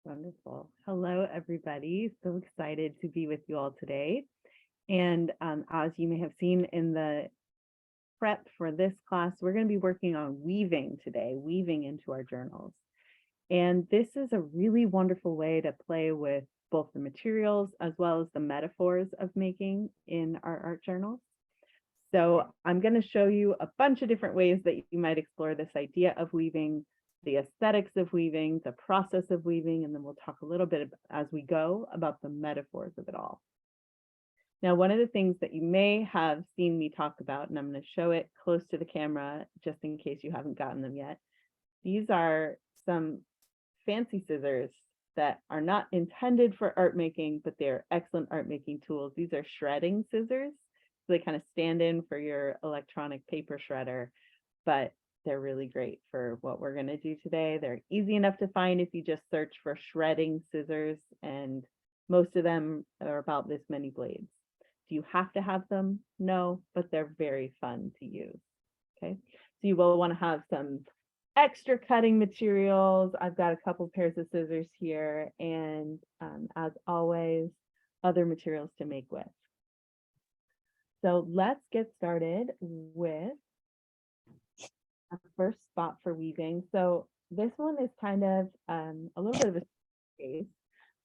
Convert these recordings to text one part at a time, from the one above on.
Wonderful. Hello, everybody. So excited to be with you all today. And as you may have seen in the prep for this class, we're going to be working on weaving today, weaving into our journals. And this is a really wonderful way to play with both the materials as well as the metaphors of making in our art journals. So I'm going to show you a bunch of different ways that you might explore this idea of weaving, the aesthetics of weaving, the process of weaving, and then we'll talk a little bit as we go about the metaphors of it all. Now, one of the things that you may have seen me talk about, and I'm going to show it close to the camera just in case you haven't gotten them yet. These are some fancy scissors that are not intended for art making, but they're excellent art making tools. These are shredding scissors. So they kind of stand in for your electronic paper shredder, but they're really great for what we're going to do today. They're easy enough to find if you just search for shredding scissors, and most of them are about this many blades. Do you have to have them? No, but they're very fun to use. Okay, so you will want to have some extra cutting materials. I've got a couple pairs of scissors here, and as always, other materials to make with. So let's get started with our first spot for weaving. So this one is kind of a little bit of a case,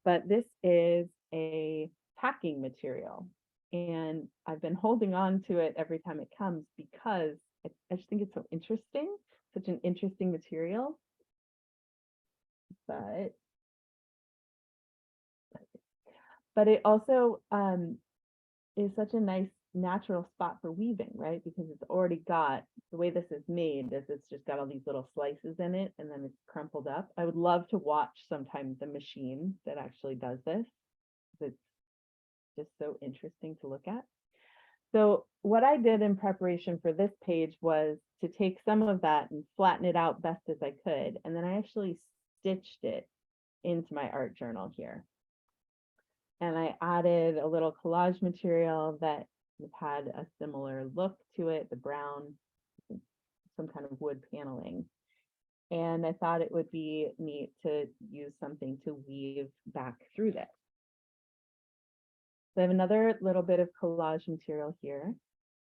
but this is a packing material. And I've been holding on to it every time it comes because I just think it's so interesting, such an interesting material. But it also is such a nice natural spot for weaving, right? Because it's already got, the way this is made is it's just got all these little slices in it and then it's crumpled up. I would love to watch sometime the machine that actually does this. It's just so interesting to look at. So what I did in preparation for this page was to take some of that and flatten it out best as I could. And then I actually stitched it into my art journal here. And I added a little collage material that had a similar look to it, the brown, some kind of wood paneling. And I thought it would be neat to use something to weave back through this. So I have another little bit of collage material here.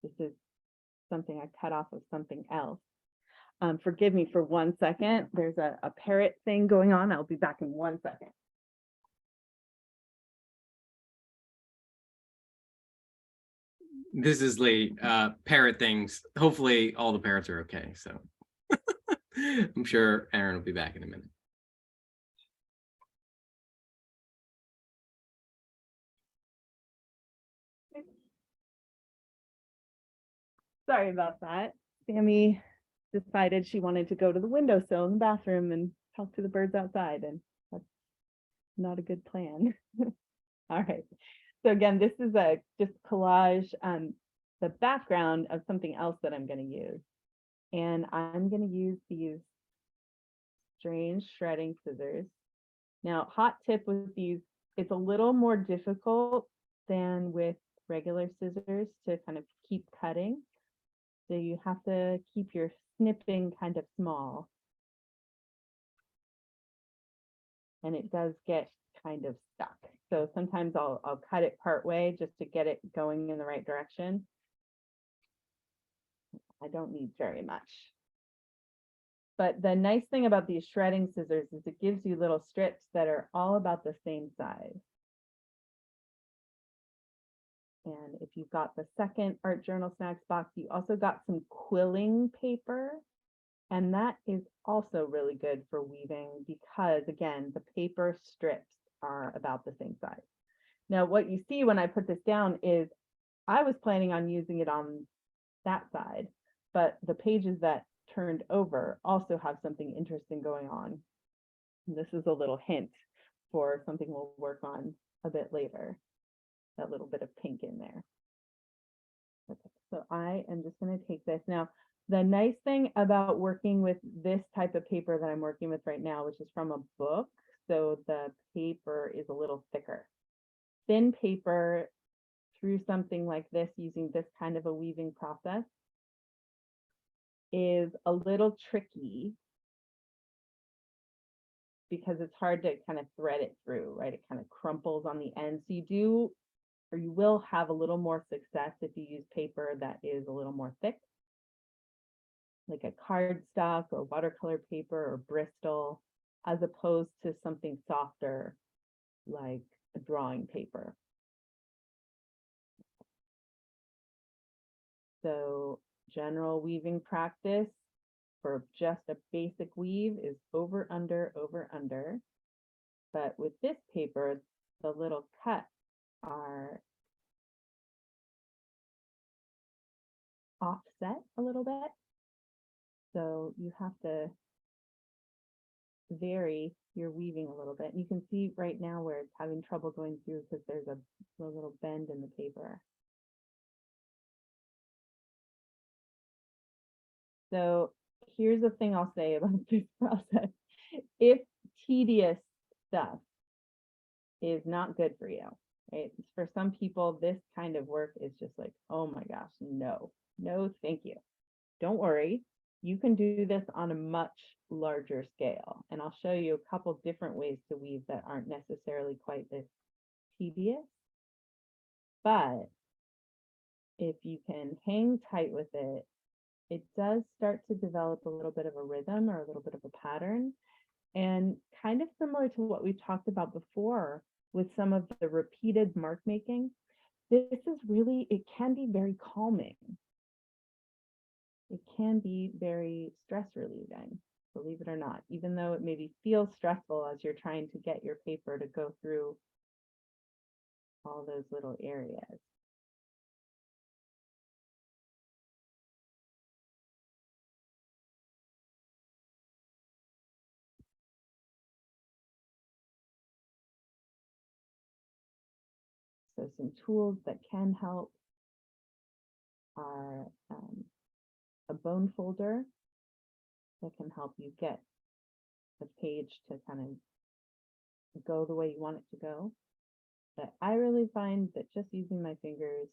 This is something I cut off of something else. Forgive me for 1 second. There's a parrot thing going on. I'll be back in 1 second. This is Lee. Parrot things. Hopefully all the parrots are okay. So I'm sure Erin will be back in a minute. Sorry about that. Sammy decided she wanted to go to the windowsill in the bathroom and talk to the birds outside, and that's not a good plan. All right. So again, this is a just collage, the background of something else that I'm going to use. And I'm going to use these strange shredding scissors. Now, hot tip with these, it's a little more difficult than with regular scissors to kind of keep cutting. So you have to keep your snipping kind of small. And it does get kind of stuck. So sometimes I'll cut it part way just to get it going in the right direction. I don't need very much. But the nice thing about these shredding scissors is it gives you little strips that are all about the same size. And if you've got the second Art Journal Snacks box, you also got some quilling paper. And that is also really good for weaving because, again, the paper strips are about the same size. Now, what you see when I put this down is I was planning on using it on that side, but the pages that turned over also have something interesting going on. And this is a little hint for something we'll work on a bit later, that little bit of pink in there. Okay, so I am just going to take this. Now, the nice thing about working with this type of paper that I'm working with right now, which is from a book, so the paper is a little thicker. Thin paper through something like this, using this kind of a weaving process, is a little tricky because it's hard to kind of thread it through, right? It kind of crumples on the end. So you do, or you will have a little more success if you use paper that is a little more thick, like a cardstock or watercolor paper or Bristol, as opposed to something softer like a drawing paper. So general weaving practice for just a basic weave is over, under, over, under. But with this paper, the little cuts are offset a little bit. So you have to vary your weaving a little bit. And you can see right now where it's having trouble going through because there's a little bend in the paper. So here's the thing I'll say about this process. If tedious stuff is not good for you, right? For some people, this kind of work is just like, oh my gosh, no, thank you. Don't worry. You can do this on a much larger scale. And I'll show you a couple different ways to weave that aren't necessarily quite this tedious. But if you can hang tight with it, it does start to develop a little bit of a rhythm or a little bit of a pattern. And kind of similar to what we talked about before with some of the repeated mark making, this is really, it can be very calming. It can be very stress relieving, believe it or not, even though it maybe feels stressful as you're trying to get your paper to go through all those little areas. So some tools that can help are a bone folder that can help you get the page to kind of go the way you want it to go. But I really find that just using my fingers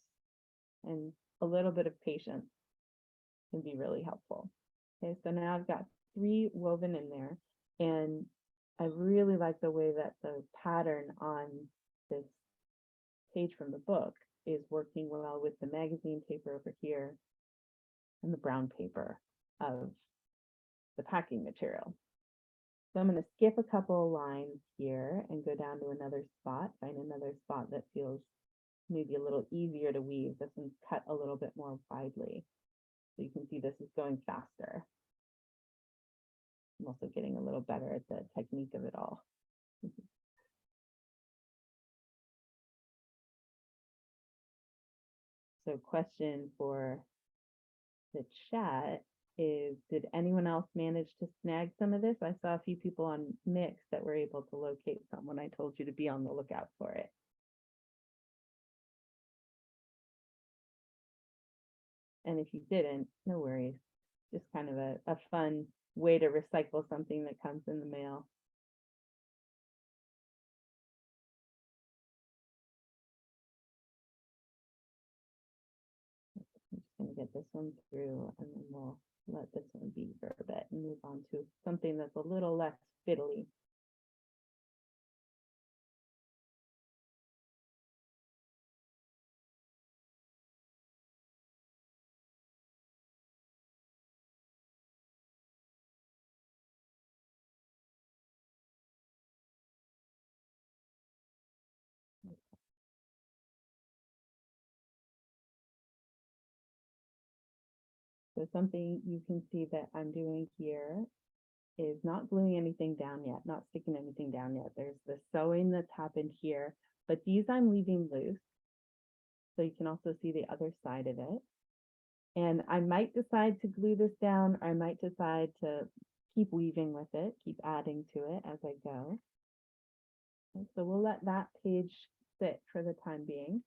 and a little bit of patience can be really helpful. Okay, so now I've got 3 woven in there, and I really like the way that the pattern on this page from the book is working well with the magazine paper over here and the brown paper of the packing material. So I'm going to skip a couple of lines here and go down to another spot, find another spot that feels maybe a little easier to weave. This one's cut a little bit more widely. So you can see this is going faster. I'm also getting a little better at the technique of it all. So question for the chat is, did anyone else manage to snag some of this? I saw a few people on Mix that were able to locate some when I told you to be on the lookout for it. And if you didn't, no worries. Just kind of a fun way to recycle something that comes in the mail. I'm just going to get this one through, and then we'll let this one be for a bit and move on to something that's a little less fiddly. So something you can see that I'm doing here is not gluing anything down yet, not sticking anything down yet. There's the sewing that's happened here, but these I'm leaving loose. So you can also see the other side of it. And I might decide to glue this down, or I might decide to keep weaving with it, keep adding to it as I go. And so we'll let that page sit for the time being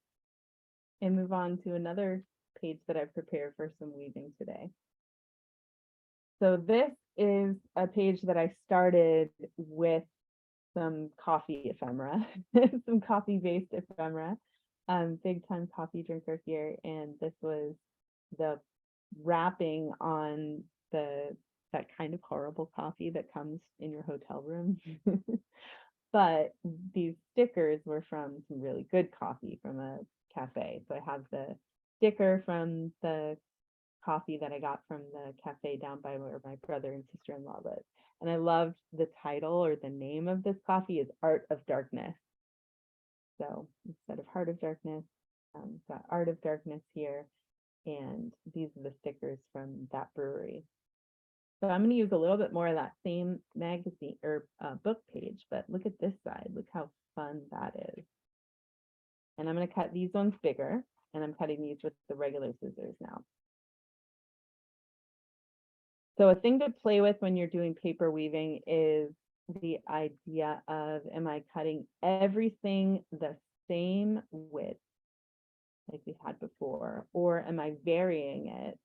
and move on to another page that I've prepared for some weaving today. So this is a page that I started with some coffee ephemera, some coffee-based ephemera. Big time coffee drinker here, and this was the wrapping on the that kind of horrible coffee that comes in your hotel room. But these stickers were from some really good coffee from a cafe. So I have the sticker from the coffee that I got from the cafe down by where my brother and sister-in-law live. And I loved the title, or the name of this coffee is Art of Darkness. So instead of Heart of Darkness, got Art of Darkness here. And these are the stickers from that brewery. So I'm going to use a little bit more of that same magazine or book page, but look at this side. Look how fun that is. And I'm going to cut these ones bigger, and I'm cutting these with the regular scissors now. So a thing to play with when you're doing paper weaving is the idea of, am I cutting everything the same width like we had before, or am I varying it?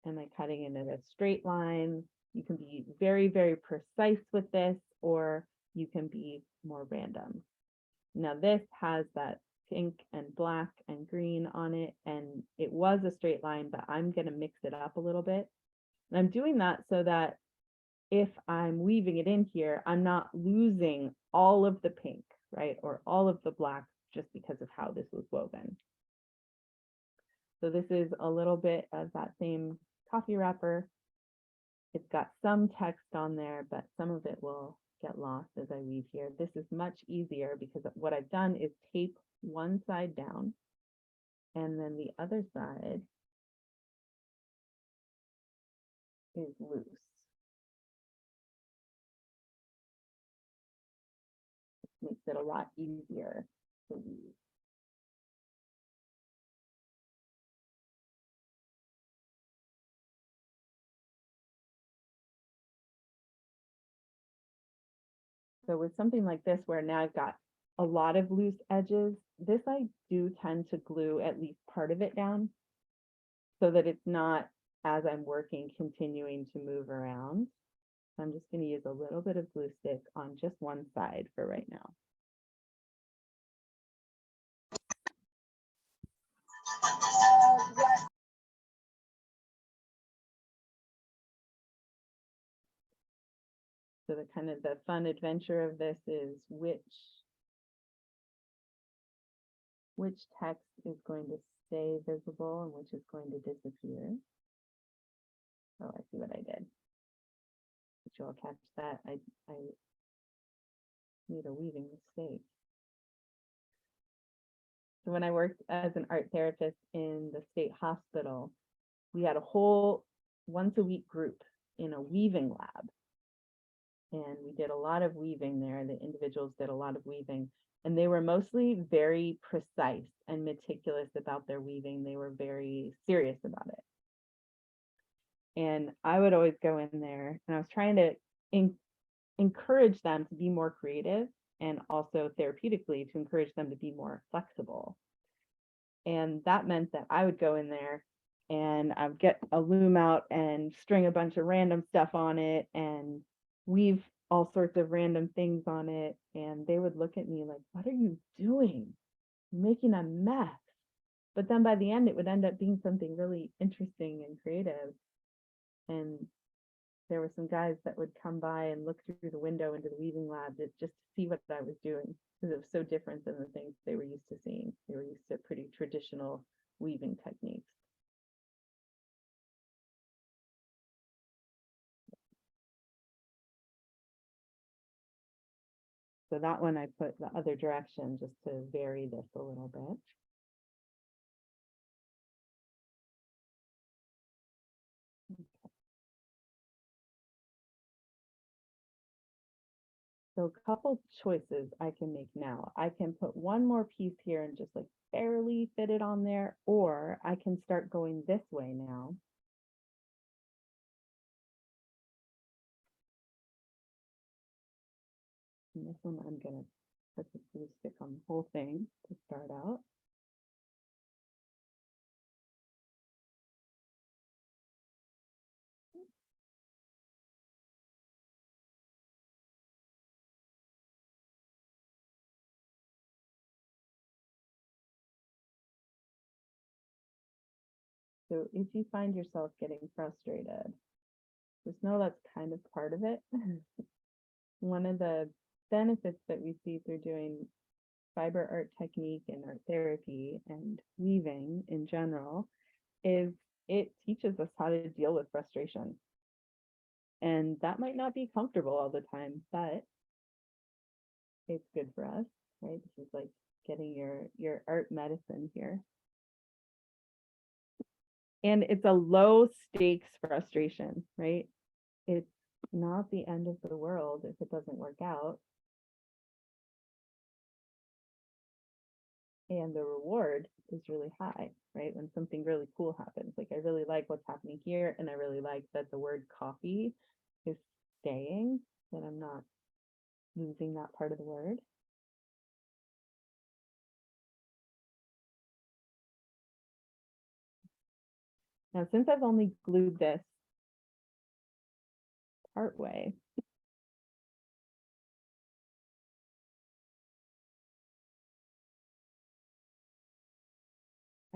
Am I cutting it in a straight line? You can be very, very precise with this, or you can be more random. Now this has that pink and black and green on it, and it was a straight line, but I'm going to mix it up a little bit. And I'm doing that so that if I'm weaving it in here, I'm not losing all of the pink, right? Or all of the black just because of how this was woven. So this is a little bit of that same coffee wrapper. It's got some text on there, but some of it will get lost as I weave here. This is much easier because what I've done is tape one side down, and then the other side is loose. It makes it a lot easier to weave. So with something like this, where now I've got a lot of loose edges, this I do tend to glue at least part of it down so that it's not, as I'm working, continuing to move around. So I'm just going to use a little bit of glue stick on just one side for right now. So the kind of the fun adventure of this is which text is going to stay visible and which is going to disappear. Oh, I see what I did. Did you all catch that? I made a weaving mistake. So when I worked as an art therapist in the state hospital, we had a whole once a week group in a weaving lab. And we did a lot of weaving there. The individuals did a lot of weaving, and they were mostly very precise and meticulous about their weaving. They were very serious about it. And I would always go in there, and I was trying to encourage them to be more creative, and also therapeutically to encourage them to be more flexible. And that meant that I would go in there and I would get a loom out and string a bunch of random stuff on it and weave all sorts of random things on it. And they would look at me like, what are you doing? You're making a mess. But then by the end, it would end up being something really interesting and creative. And there were some guys that would come by and look through the window into the weaving lab just to see what I was doing, because it was so different than the things they were used to seeing. They were used to pretty traditional weaving techniques. So that one I put the other direction just to vary this a little bit. So a couple choices I can make now. I can put one more piece here and just like barely fit it on there, or I can start going this way now. And this one I'm gonna put the glue stick on the whole thing to start out. So if you find yourself getting frustrated, just know that's kind of part of it. One of the benefits that we see through doing fiber art technique and art therapy and weaving in general is it teaches us how to deal with frustration. And that might not be comfortable all the time, but it's good for us, right? This is like getting your art medicine here. And it's a low stakes frustration, right? It's not the end of the world if it doesn't work out. And the reward is really high, right? When something really cool happens. Like I really like what's happening here, and I really like that the word coffee is staying, that I'm not losing that part of the word. Now, since I've only glued this part way,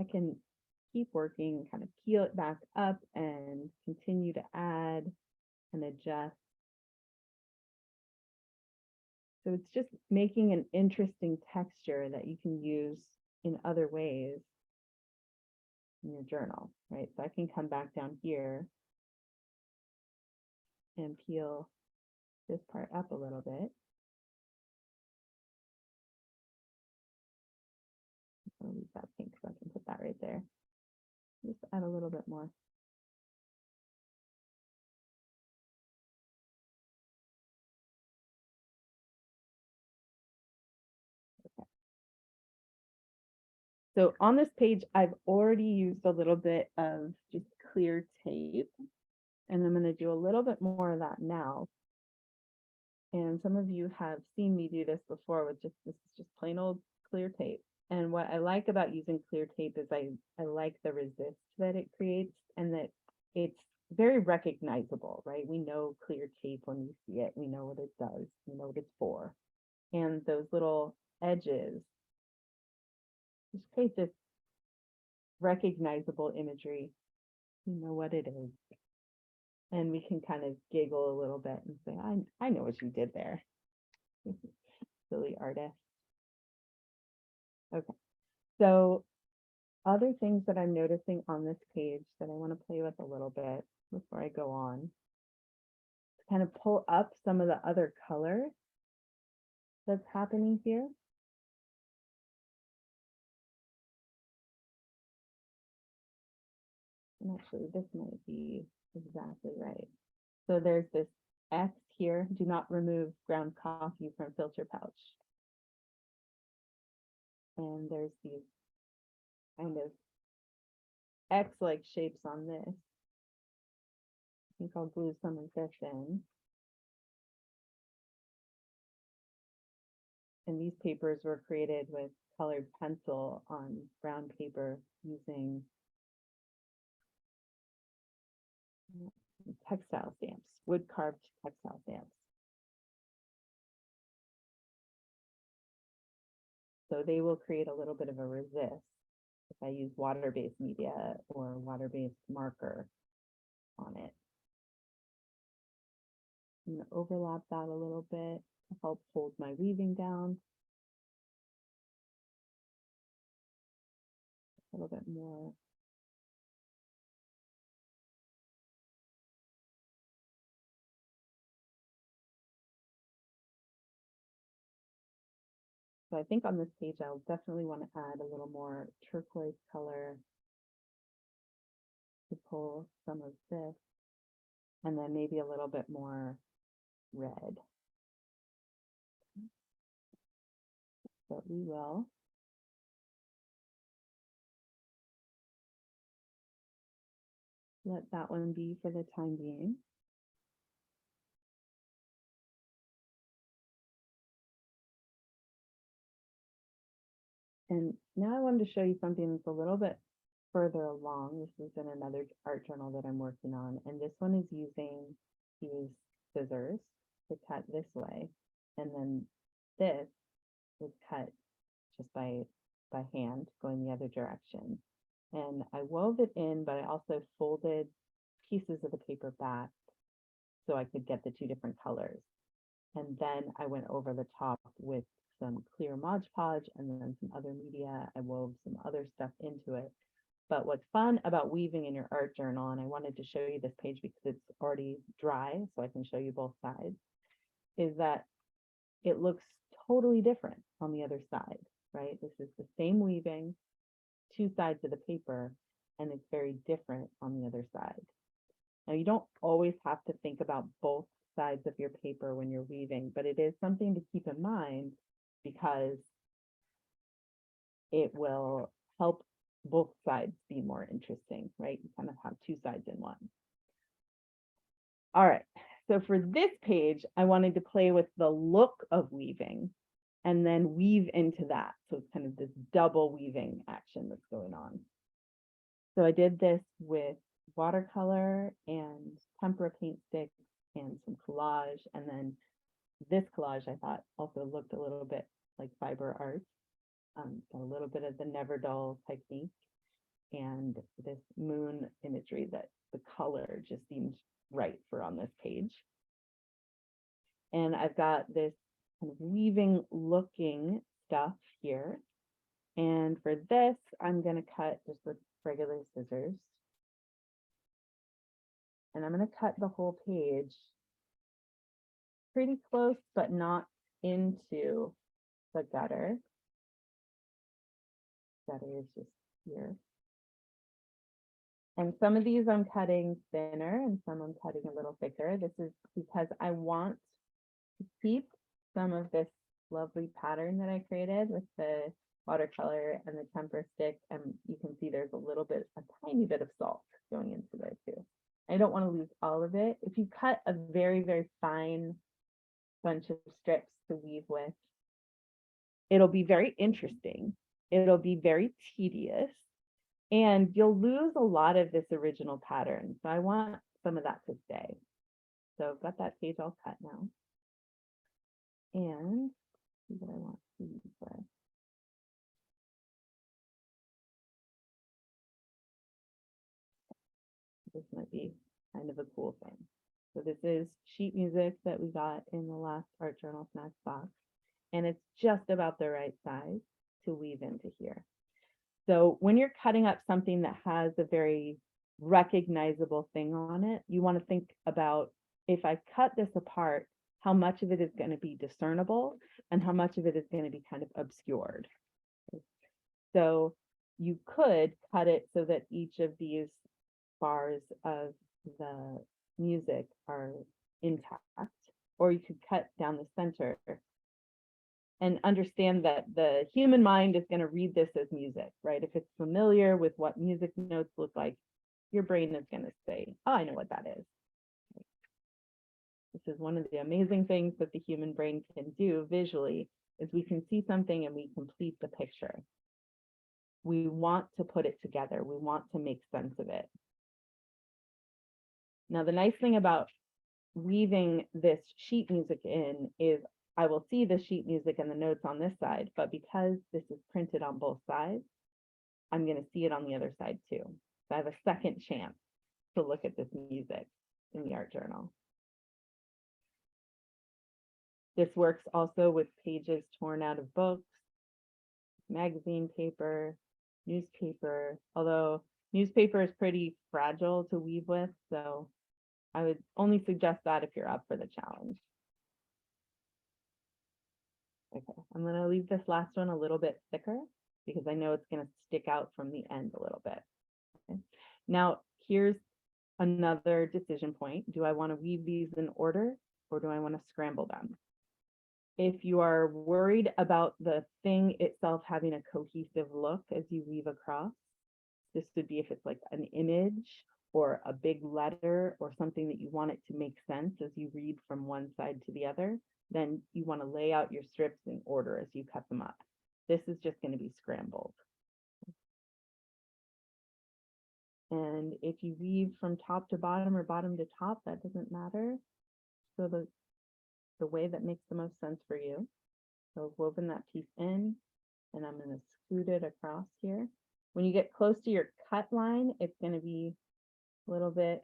I can keep working, kind of peel it back up and continue to add and adjust. So it's just making an interesting texture that you can use in other ways in your journal, right? So I can come back down here and peel this part up a little bit. I'll leave that pink so I can put that right there. Just add a little bit more. Okay. So on this page, I've already used a little bit of just clear tape, and I'm going to do a little bit more of that now. And some of you have seen me do this before with this is just plain old clear tape. And what I like about using clear tape is I like the resist that it creates, and that it's very recognizable, right? We know clear tape when we see it. We know what it does. We know what it's for. And those little edges just create this recognizable imagery. You know what it is. And we can kind of giggle a little bit and say, I know what you did there. Silly artist. Okay. So other things that I'm noticing on this page that I want to play with a little bit before I go on, to kind of pull up some of the other color that's happening here. And actually, this might be exactly right. So there's this X here, do not remove ground coffee from filter pouch. And there's these kind of X-like shapes on this. I think I'll glue some of this in. And these papers were created with colored pencil on brown paper using textile stamps, wood carved textile stamps. So they will create a little bit of a resist if I use water-based media or water-based marker on it. I'm going to overlap that a little bit to help hold my weaving down. A little bit more. So I think on this page, I'll definitely want to add a little more turquoise color to pull some of this, and then maybe a little bit more red. But we will. Let that one be for the time being. And now I wanted to show you something that's a little bit further along. This is in another art journal that I'm working on. And this one is using these scissors to cut this way. And then this is cut just by hand going the other direction. and I wove it in, but I also folded pieces of the paper back so I could get the two different colors. And then I went over the top with some clear Mod Podge and then some other media. I wove some other stuff into it. But what's fun about weaving in your art journal, and I wanted to show you this page because it's already dry, so I can show you both sides, is that it looks totally different on the other side, right? This is the same weaving, two sides of the paper, and it's very different on the other side. Now, you don't always have to think about both sides of your paper when you're weaving, but it is something to keep in mind because it will help both sides be more interesting, right? You kind of have two sides in one. All right, so for this page, I wanted to play with the look of weaving and then weave into that. So it's kind of this double weaving action that's going on. So I did this with watercolor and tempera paint sticks and some collage. And then this collage I thought also looked a little bit like fiber art. So a little bit of the never dull technique and this moon imagery that the color just seemed right for on this page. And I've got this kind of weaving looking stuff here. And for this, I'm going to cut just with regular scissors. And I'm going to cut the whole page pretty close, but not into the gutter. Gutter is just here. And some of these I'm cutting thinner and some I'm cutting a little thicker. This is because I want to keep some of this lovely pattern that I created with the watercolor and the tempera stick. And you can see there's a tiny bit of salt going into there too. I don't want to lose all of it. If you cut a very, very fine bunch of strips to weave with, it'll be very interesting. It'll be very tedious. And you'll lose a lot of this original pattern. So I want some of that to stay. So I've got that page all cut now. And see what I want to use for. This might be kind of a cool thing. So this is sheet music that we got in the last Art Journal Snacks box. And it's just about the right size to weave into here. So when you're cutting up something that has a very recognizable thing on it, you want to think about, if I cut this apart, how much of it is going to be discernible and how much of it is going to be kind of obscured. So you could cut it so that each of these bars of the music are intact, or you could cut down the center and understand that the human mind is going to read this as music, right? If it's familiar with what music notes look like, your brain is going to say, oh, I know what that is. This is one of the amazing things that the human brain can do visually, is we can see something and we complete the picture. We want to put it together. We want to make sense of it. Now, the nice thing about weaving this sheet music in is I will see the sheet music and the notes on this side, but because this is printed on both sides, I'm going to see it on the other side too. So I have a second chance to look at this music in the art journal. This works also with pages torn out of books, magazine paper, newspaper, although newspaper is pretty fragile to weave with, so I would only suggest that if you're up for the challenge. Okay, I'm going to leave this last one a little bit thicker because I know it's going to stick out from the end a little bit. Okay. Now, here's another decision point. Do I want to weave these in order or do I want to scramble them? If you are worried about the thing itself having a cohesive look as you weave across, this would be if it's like an image or a big letter or something that you want it to make sense as you read from one side to the other, then you want to lay out your strips in order as you cut them up. This is just going to be scrambled. And if you weave from top to bottom or bottom to top, that doesn't matter. So the way that makes the most sense for you. So I've woven that piece in and I'm going to scoot it across here When you get close to your cut line, it's going to be a little bit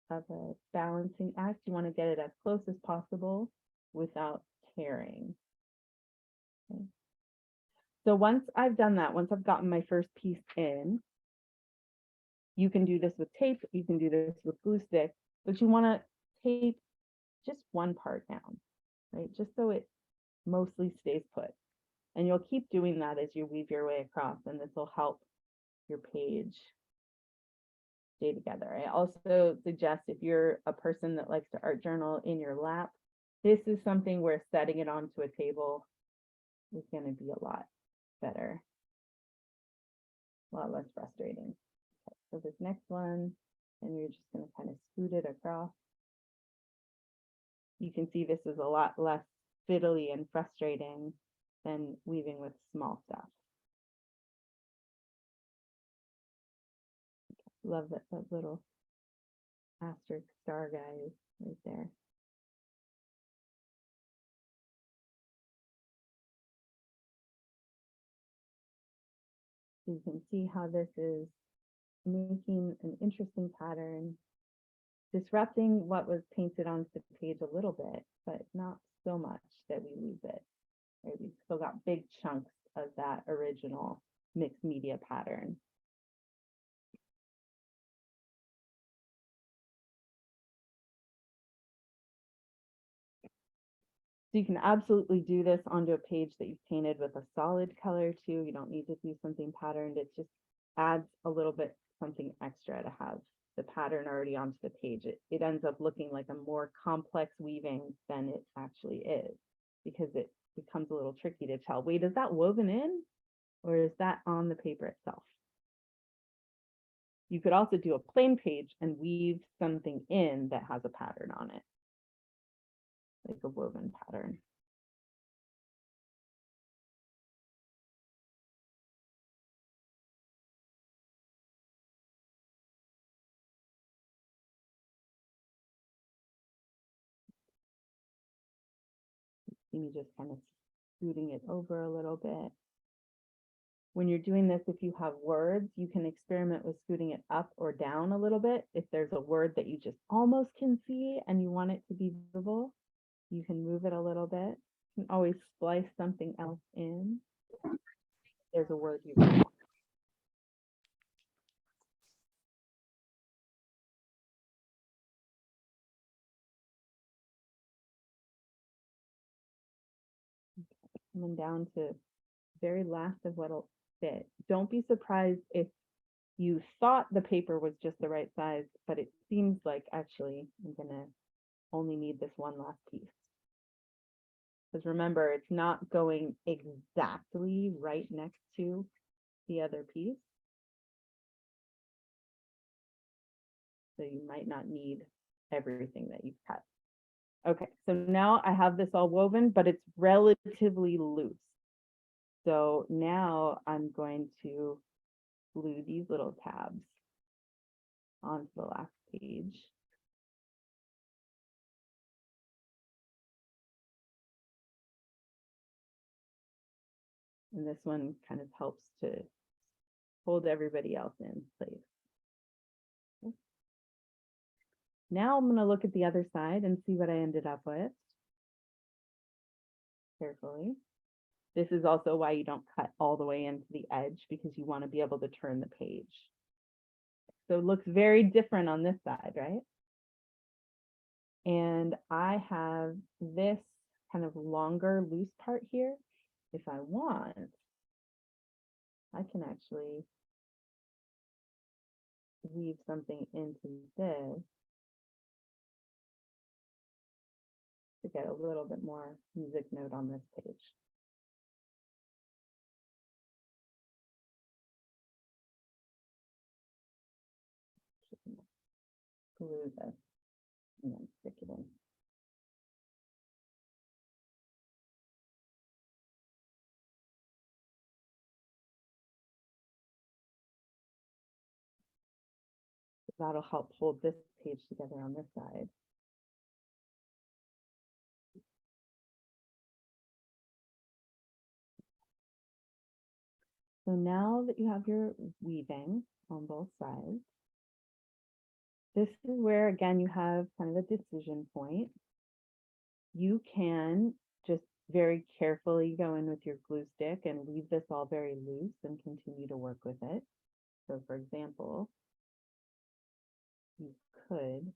of a balancing act. You want to get it as close as possible without tearing. Okay. So once I've done that, once I've gotten my first piece in, you can do this with tape, you can do this with glue stick, but you want to tape just one part down, right? Just so it mostly stays put. And you'll keep doing that as you weave your way across, and this will help your page stay together. I also suggest, if you're a person that likes to art journal in your lap, this is something where setting it onto a table is going to be a lot better, a lot less frustrating. Okay, so this next one, and you're just going to kind of scoot it across. You can see this is a lot less fiddly and frustrating than weaving with small stuff. Love that little asterisk star guy is right there. So you can see how this is making an interesting pattern, disrupting what was painted onto the page a little bit, but not so much that we lose it. Right? We've still got big chunks of that original mixed media pattern. So you can absolutely do this onto a page that you've painted with a solid color too. You don't need to do something patterned. It just adds a little bit something extra to have the pattern already onto the page. It ends up looking like a more complex weaving than it actually is, because it becomes a little tricky to tell, wait, is that woven in or is that on the paper itself? You could also do a plain page and weave something in that has a pattern on it, like a woven pattern. See me just kind of scooting it over a little bit. When you're doing this, if you have words, you can experiment with scooting it up or down a little bit. If there's a word that you just almost can see and you want it to be visible, you can move it a little bit. You can always splice something else in. There's a word you want. Coming down to very last of what'll fit. Don't be surprised if you thought the paper was just the right size, but it seems like actually I'm gonna only need this one last piece. Because remember, it's not going exactly right next to the other piece. So you might not need everything that you've cut. Okay, so now I have this all woven, but it's relatively loose. So now I'm going to glue these little tabs onto the last page. And this one kind of helps to hold everybody else in place. Okay. Now I'm going to look at the other side and see what I ended up with. Carefully. This is also why you don't cut all the way into the edge, because you want to be able to turn the page. So it looks very different on this side, right? And I have this kind of longer loose part here. If I want, I can actually weave something into this to get a little bit more music note on this page. Glue this and then stick it in. That'll help hold this page together on this side. So now that you have your weaving on both sides, this is where, again, you have kind of a decision point. You can just very carefully go in with your glue stick and leave this all very loose and continue to work with it. So for example, you could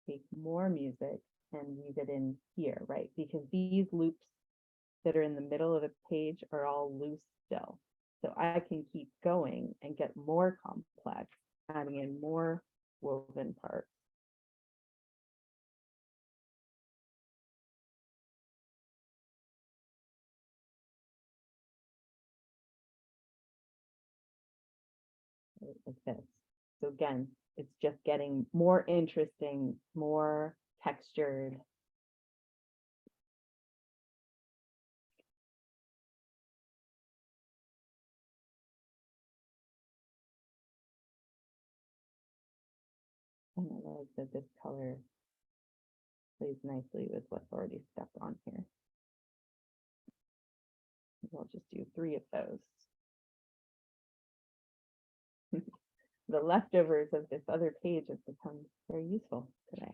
take more music and weave it in here, right? Because these loops that are in the middle of the page are all loose still. So I can keep going and get more complex, adding in more woven parts. Like this. So again, it's just getting more interesting, more textured. And I like that this color plays nicely with what's already stuck on here. I'll just do 3 of those. The leftovers of this other page have become very useful today.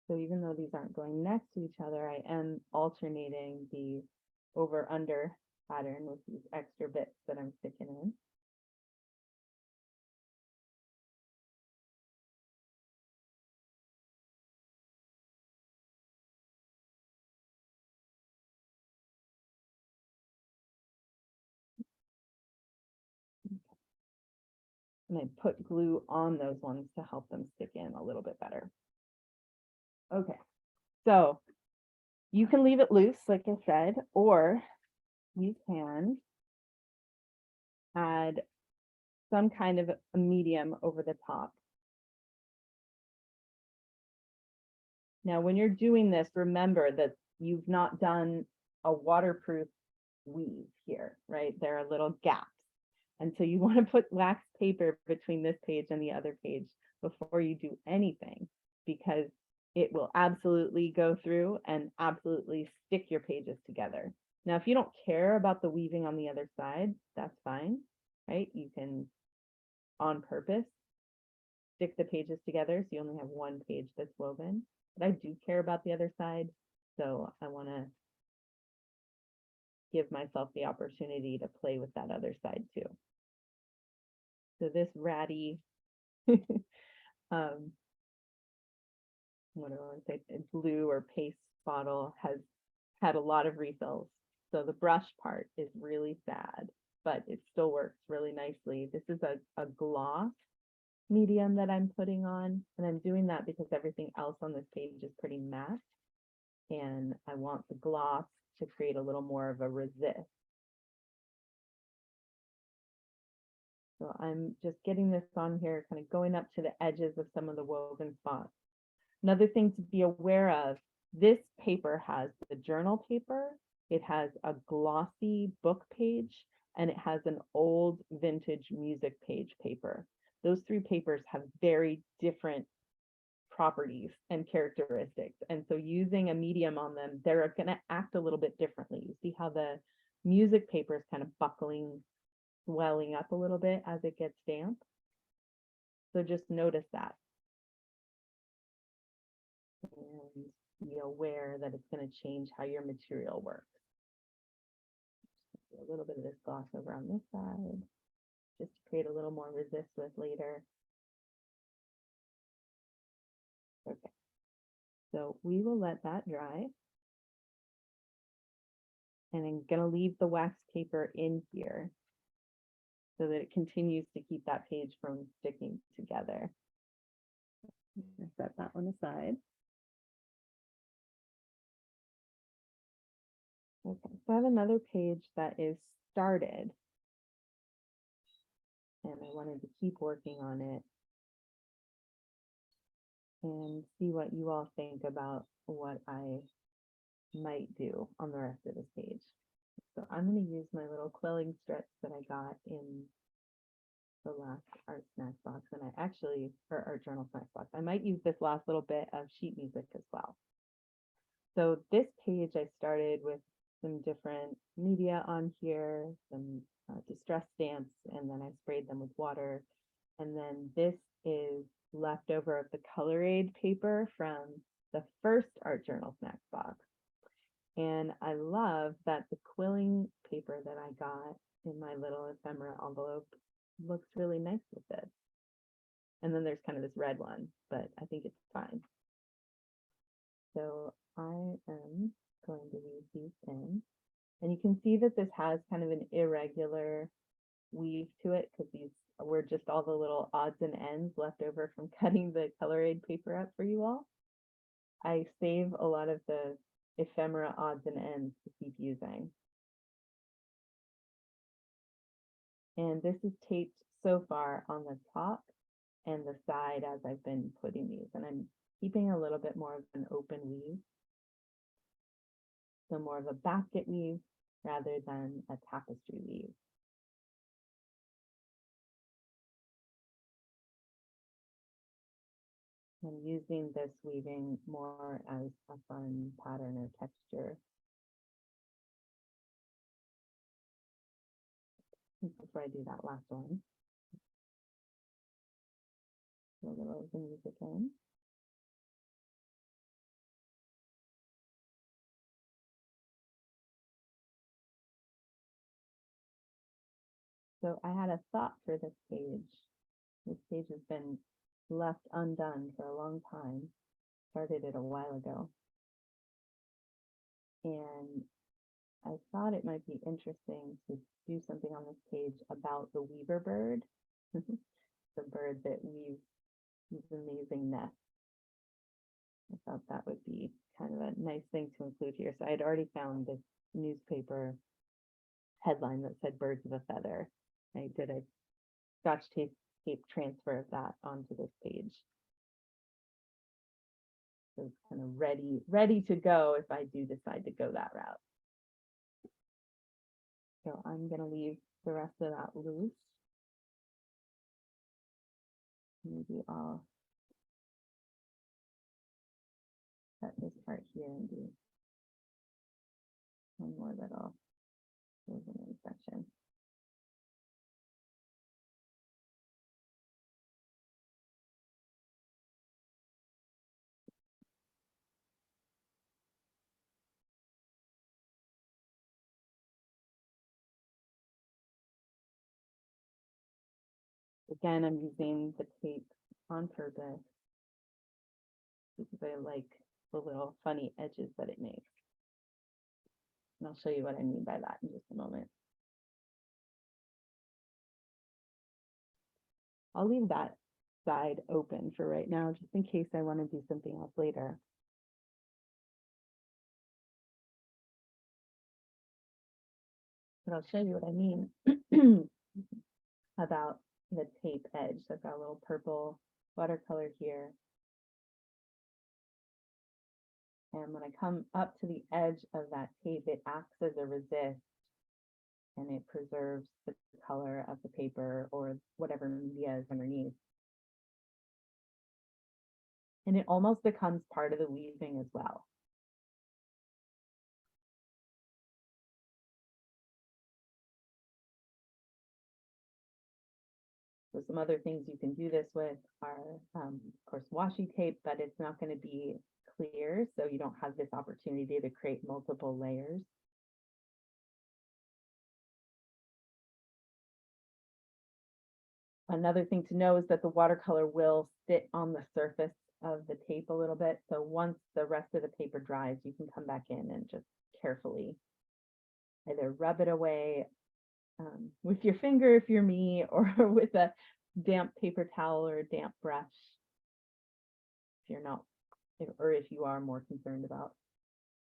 So even though these aren't going next to each other, I am alternating the over-under pattern with these extra bits that I'm sticking in. And I put glue on those ones to help them stick in a little bit better. Okay, so you can leave it loose, like I said, or you can add some kind of a medium over the top. Now, when you're doing this, remember that you've not done a waterproof weave here, right? There are little gaps. And so you want to put wax paper between this page and the other page before you do anything, because it will absolutely go through and absolutely stick your pages together. Now, if you don't care about the weaving on the other side, that's fine, right? You can, on purpose, stick the pages together so you only have one page that's woven. But I do care about the other side, so I want to give myself the opportunity to play with that other side too. So this ratty, what do I want to say, glue or paste bottle has had a lot of refills. So the brush part is really sad, but it still works really nicely. This is a gloss medium that I'm putting on, and I'm doing that because everything else on this page is pretty matte, and I want the gloss to create a little more of a resist. So I'm just getting this on here, kind of going up to the edges of some of the woven spots. Another thing to be aware of, this paper has the journal paper, it has a glossy book page, and it has an old vintage music page paper. Those 3 papers have very different properties and characteristics. And so using a medium on them, they're going to act a little bit differently. You see how the music paper is kind of buckling, swelling up a little bit as it gets damp. So just notice that. And be aware that it's going to change how your material works. A little bit of this gloss over on this side, just to create a little more resist with later. Okay, so we will let that dry. And I'm going to leave the wax paper in here so that it continues to keep that page from sticking together. Set that one aside. Okay, so I have another page that is started, and I wanted to keep working on it and see what you all think about what I might do on the rest of this page. So I'm going to use my little quilling strips that I got in the last art snack box, and I actually, or art journal snacks box, I might use this last little bit of sheet music as well. So this page I started with some different media on here, some distress stamps, and then I sprayed them with water. And then this is leftover of the color aid paper from the first art journal snacks box. And I love that the quilling paper that I got in my little ephemera envelope looks really nice with this. And then there's kind of this red one, but I think it's fine. So I am going to weave these in. And you can see that this has kind of an irregular weave to it because these were just all the little odds and ends left over from cutting the color aid paper up for you all. I save a lot of the ephemera odds and ends to keep using. And this is taped so far on the top and the side as I've been putting these, and I'm keeping a little bit more of an open weave. So more of a basket weave rather than a tapestry weave. I'm using this weaving more as a fun pattern or texture. Before I do that last one, a little of the music in. So I had a thought for this page. This page has been left undone for a long time. Started it a while ago. And I thought it might be interesting to do something on this page about the weaver bird, the bird that weaves these amazing nests. I thought that would be kind of a nice thing to include here. So I had already found this newspaper headline that said birds of a feather. I did a Scotch tape transfer of that onto this page. So it's kind of ready to go if I do decide to go that route. So I'm going to leave the rest of that loose. Maybe I'll cut this part here and do one more little woven section. Again, I'm using the tape on purpose because I like the little funny edges that it makes. And I'll show you what I mean by that in just a moment. I'll leave that side open for right now, just in case I want to do something else later. But I'll show you what I mean about the tape edge. So I've got a little purple watercolor here. And when I come up to the edge of that tape, it acts as a resist and it preserves the color of the paper or whatever media is underneath. And it almost becomes part of the weaving as well. So some other things you can do this with are, of course, washi tape, but it's not going to be clear, so you don't have this opportunity to create multiple layers. Another thing to know is that the watercolor will sit on the surface of the tape a little bit. So once the rest of the paper dries, you can come back in and just carefully either rub it away with your finger if you're me, or with a damp paper towel or a damp brush if you're not, or if you are more concerned about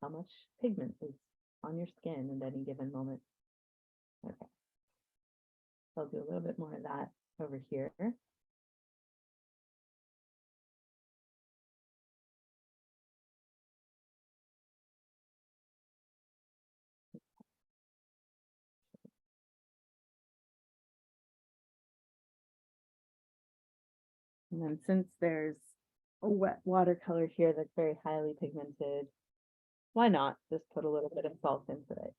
how much pigment is on your skin at any given moment. Okay, so I'll do a little bit more of that over here. And then since there's a wet watercolor here that's very highly pigmented, why not just put a little bit of salt into it?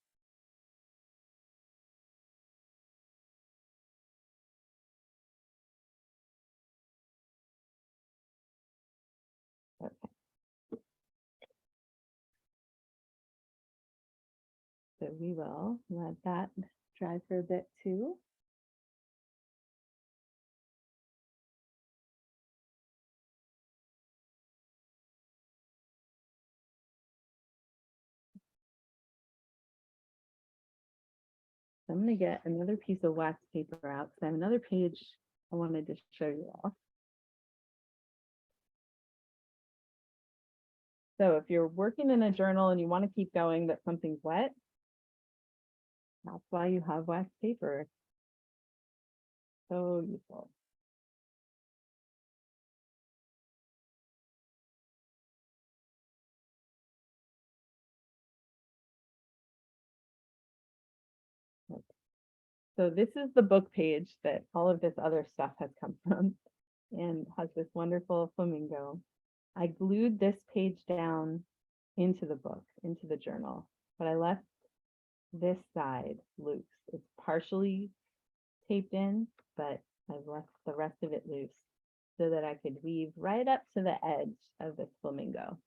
Okay. So we will let that dry for a bit too. So I'm going to get another piece of wax paper out because I have another page I wanted to show you all. So if you're working in a journal and you want to keep going, but something's wet, that's why you have wax paper. So useful. Okay. So this is the book page that all of this other stuff has come from and has this wonderful flamingo. I glued this page down into the book, into the journal, but I left this side loose. It's partially taped in, but I've left the rest of it loose so that I could weave right up to the edge of this flamingo.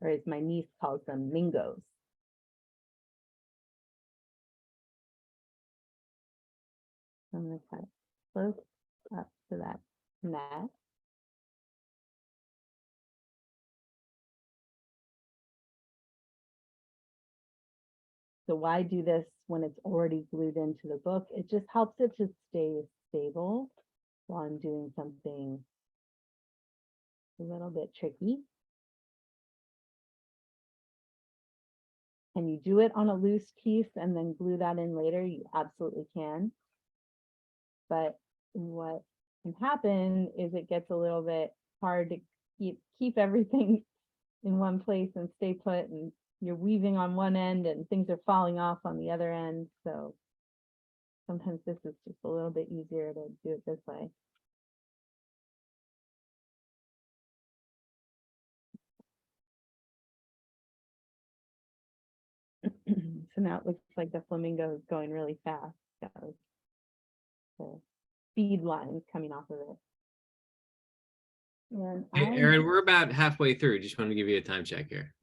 Or as my niece calls them, mingos. I'm going to kind of close up to that neck. So why do this when it's already glued into the book? It just helps it to stay stable while I'm doing something a little bit tricky. Can you do it on a loose piece and then glue that in later? You absolutely can. But what can happen is it gets a little bit hard to keep everything in one place and stay put, and you're weaving on one end and things are falling off on the other end. So sometimes this is just a little bit easier to do it this way. So now it looks like the flamingo is going really fast. Got the speed lines coming off of it. And Hey, Erin, we're about halfway through. Just want to give you a time check here.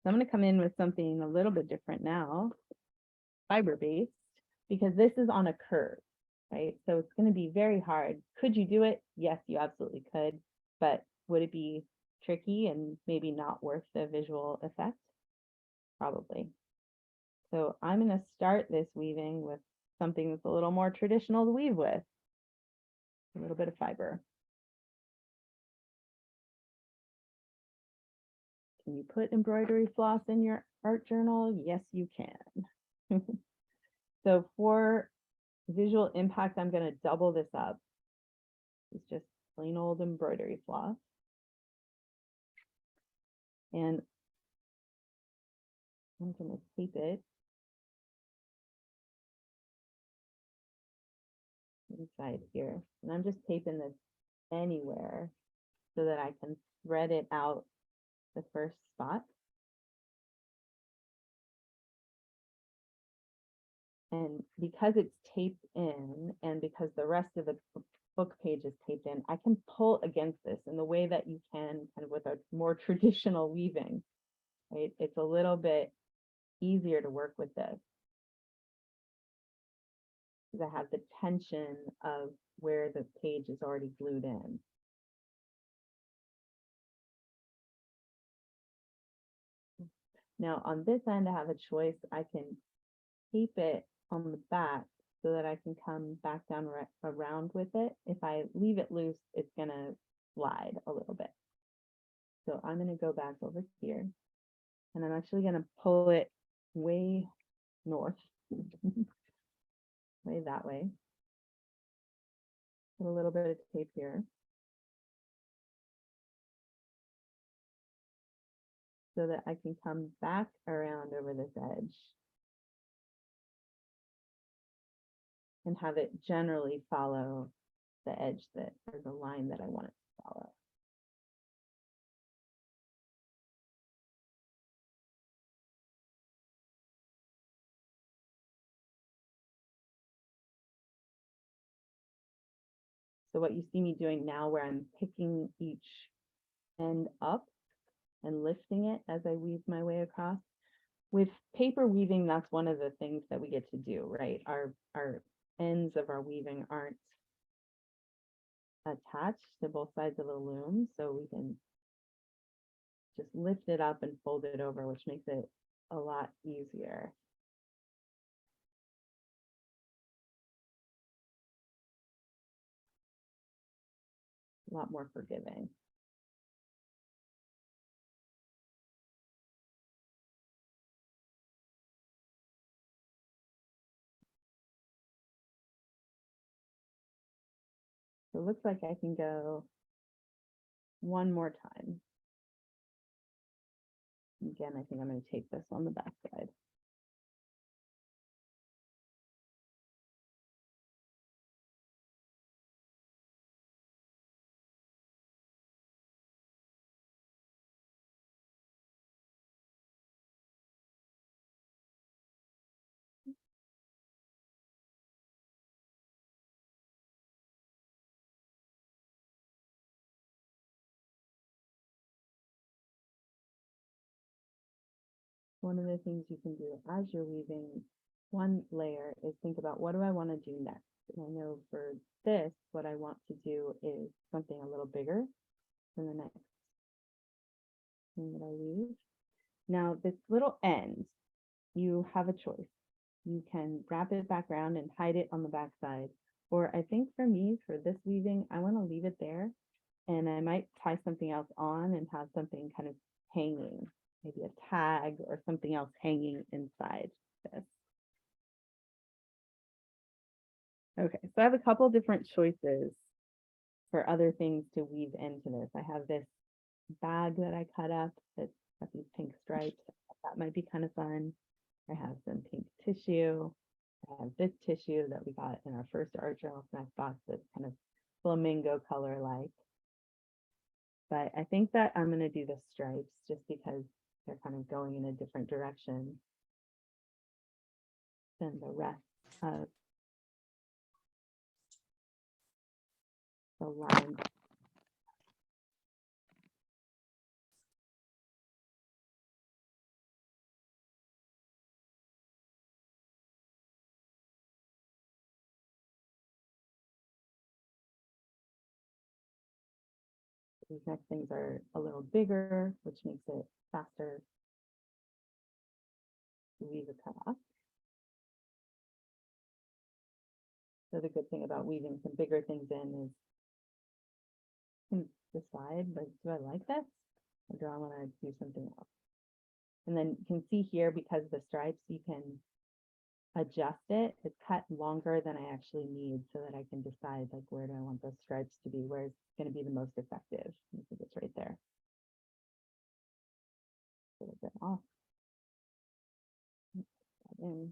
So I'm going to come in with something a little bit different now, fiber-based, because this is on a curve, right? So it's going to be very hard. Could you do it? Yes, you absolutely could. But would it be tricky and maybe not worth the visual effect? Probably. So I'm going to start this weaving with something that's a little more traditional to weave with, a little bit of fiber. Can you put embroidery floss in your art journal? Yes, you can. So for visual impact, I'm going to double this up. It's just plain old embroidery floss. And I'm going to tape it inside here. And I'm just taping this anywhere so that I can thread it out the first spot. And because it's taped in and because the rest of the book page is taped in, I can pull against this in the way that you can kind of with a more traditional weaving, right? It's a little bit easier to work with this because I have the tension of where the page is already glued in. Now on this end, I have a choice. I can tape it on the back so that I can come back down around with it. If I leave it loose, it's gonna slide a little bit. So I'm gonna go back over here and I'm actually gonna pull it way north, way that way. Put a little bit of tape here. so that I can come back around over this edge and have it generally follow the edge that, or the line that I want it to follow. So what you see me doing now, where I'm picking each end up and lifting it as I weave my way across. With paper weaving, that's one of the things that we get to do, right? Our ends of our weaving aren't attached to both sides of the loom, so we can just lift it up and fold it over, which makes it a lot easier. A lot more forgiving. So it looks like I can go one more time. Again, I think I'm going to take this on the back side. One of the things you can do as you're weaving one layer is think about, what do I want to do next? And I know for this, what I want to do is something a little bigger than the next thing that I weave. Now, this little end, you have a choice. You can wrap it back around and hide it on the back side. Or I think for me, for this weaving, I want to leave it there, and I might tie something else on and have something kind of hanging, maybe a tag or something else hanging inside this. Okay, so I have a couple different choices for other things to weave into this. I have this bag that I cut up that's got these pink stripes. That might be kind of fun. I have some pink tissue. I have this tissue that we got in our first ArtJournalSnacks box that's kind of flamingo color like. But I think that I'm going to do the stripes just because they're kind of going in a different direction than the rest of the line. These next things are a little bigger, which makes it faster to weave across. So the good thing about weaving some bigger things in is you can decide, like, do I like this? Or do I want to do something else? And then you can see here, because of the stripes, you can adjust it. It's cut longer than I actually need so that I can decide, like, where do I want those stripes to be? Where's going to be the most effective? I think it's right there. A little bit off. In.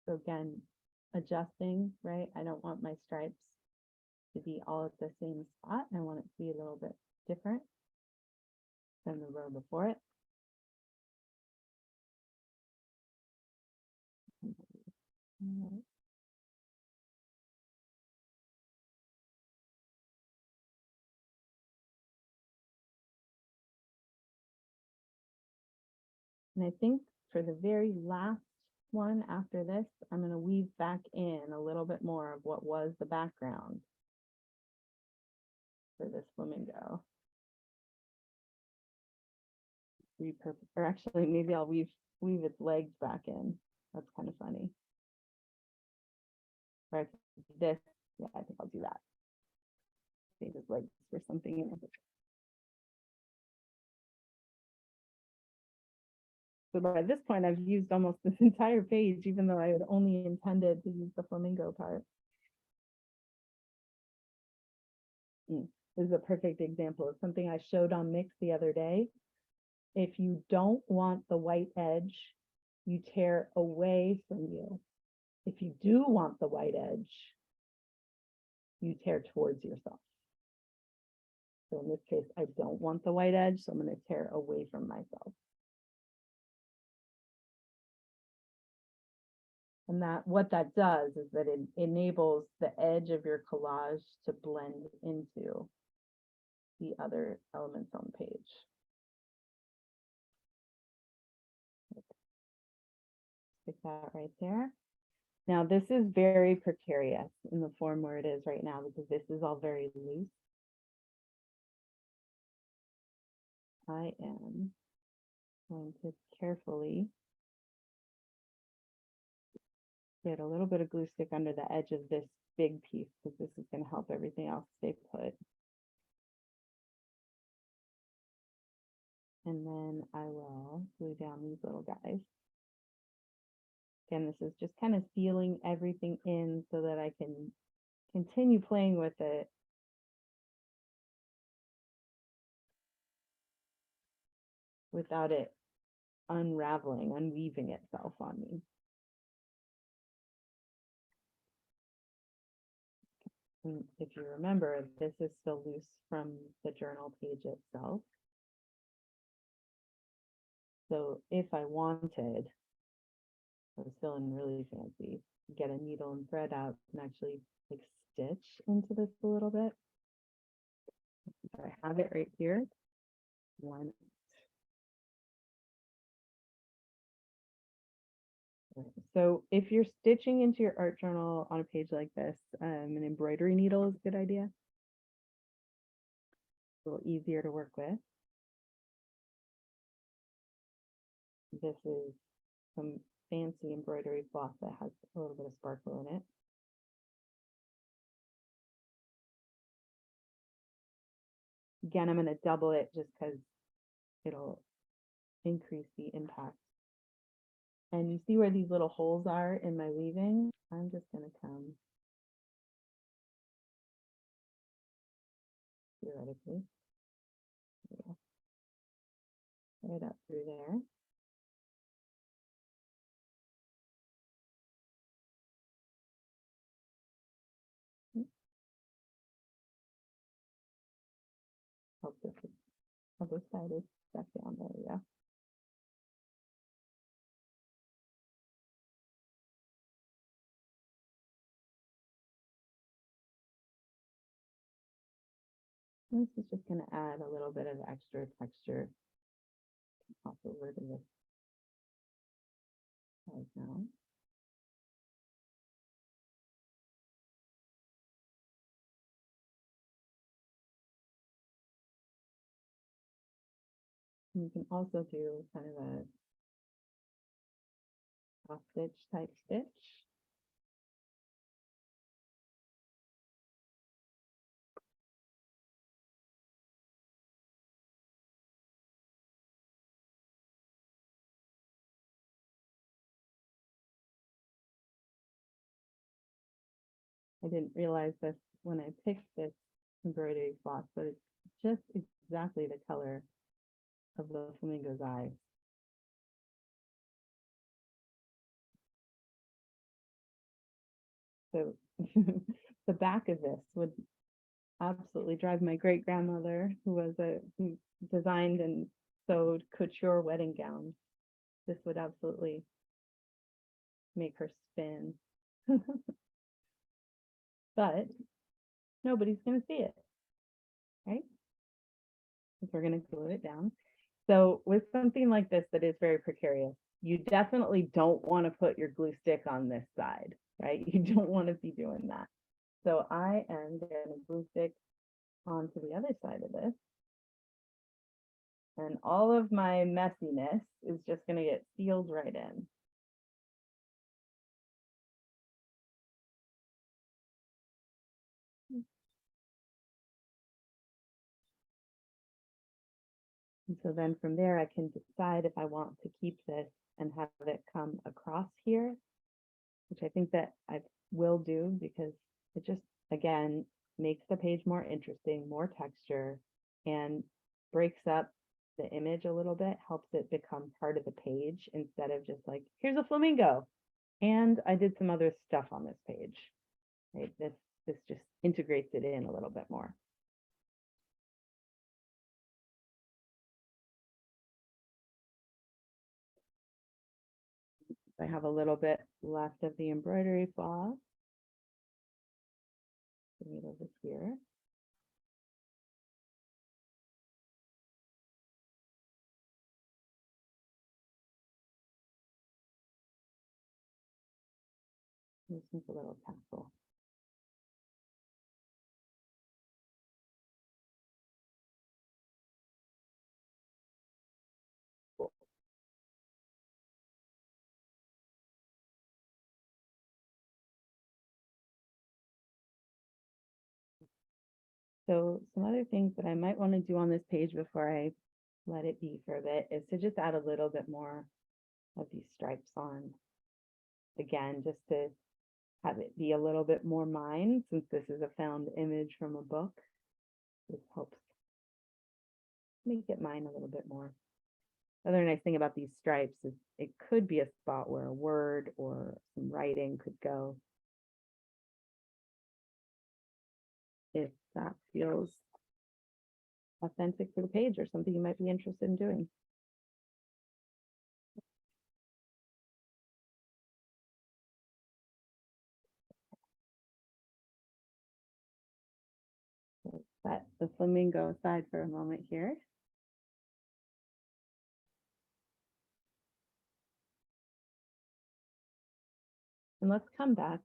So again, adjusting, right? I don't want my stripes to be all at the same spot. I want it to be a little bit different than the row before it. And I think for the very last one after this, I'm going to weave back in a little bit more of what was the background for this flamingo. Repurpose, or actually maybe I'll weave its legs back in. That's kind of funny. Or I could do this. Yeah, I think I'll do that. Save his legs for something else. So by this point, I've used almost this entire page, even though I had only intended to use the flamingo part. This is a perfect example of something I showed on Mix the other day. If you don't want the white edge, you tear away from you. If you do want the white edge, you tear towards yourself. So in this case, I don't want the white edge, so I'm going to tear away from myself. And that what that does is that it enables the edge of your collage to blend into the other elements on the page. Stick that right there. Now this is very precarious in the form where it is right now because this is all very loose. I am going to carefully get a little bit of glue stick under the edge of this big piece because this is going to help everything else stay put. And then I will glue down these little guys. Again, this is just kind of sealing everything in so that I can continue playing with it. Without it unraveling, unweaving itself on me. And if you remember, this is still loose from the journal page itself. So if I wanted, I was feeling really fancy, get a needle and thread out and actually like stitch into this a little bit. If I have it right here, one. So if you're stitching into your art journal on a page like this, an embroidery needle is a good idea. A little easier to work with. This is some fancy embroidery cloth that has a little bit of sparkle in it. Again, I'm going to double it just because it'll increase the impact. And you see where these little holes are in my weaving? I'm just going to come theoretically. Yeah. Right up through there. Hope this is other side is back down there. Yeah. This is just going to add a little bit of extra texture off over to this side now. And you can also do kind of a cross stitch type stitch. I didn't realize this when I picked this embroidery cloth, but it's just exactly the color of the flamingo's eye. So the back of this would absolutely drive my great grandmother, who designed and sewed couture wedding gowns. This would absolutely make her spin. But nobody's going to see it, right? Because we're going to glue it down. So with something like this that is very precarious, you definitely don't want to put your glue stick on this side, right? You don't want to be doing that. So I am going to glue stick onto the other side of this. And all of my messiness is just going to get sealed right in. And so then from there, I can decide if I want to keep this and have it come across here, which I think that I will do because it just, again, makes the page more interesting, more texture, and breaks up the image a little bit, helps it become part of the page instead of just like, here's a flamingo. And I did some other stuff on this page, right? This just integrates it in a little bit more. I have a little bit left of the embroidery floss. Bring it over here. This is a little tassel. Cool. So some other things that I might want to do on this page before I let it be for a bit is to just add a little bit more of these stripes on. Again, just to have it be a little bit more mine, since this is a found image from a book. This helps make it mine a little bit more. Other nice thing about these stripes is it could be a spot where a word or some writing could go, if that feels authentic for the page or something you might be interested in doing. So set the flamingo aside for a moment here. And let's come back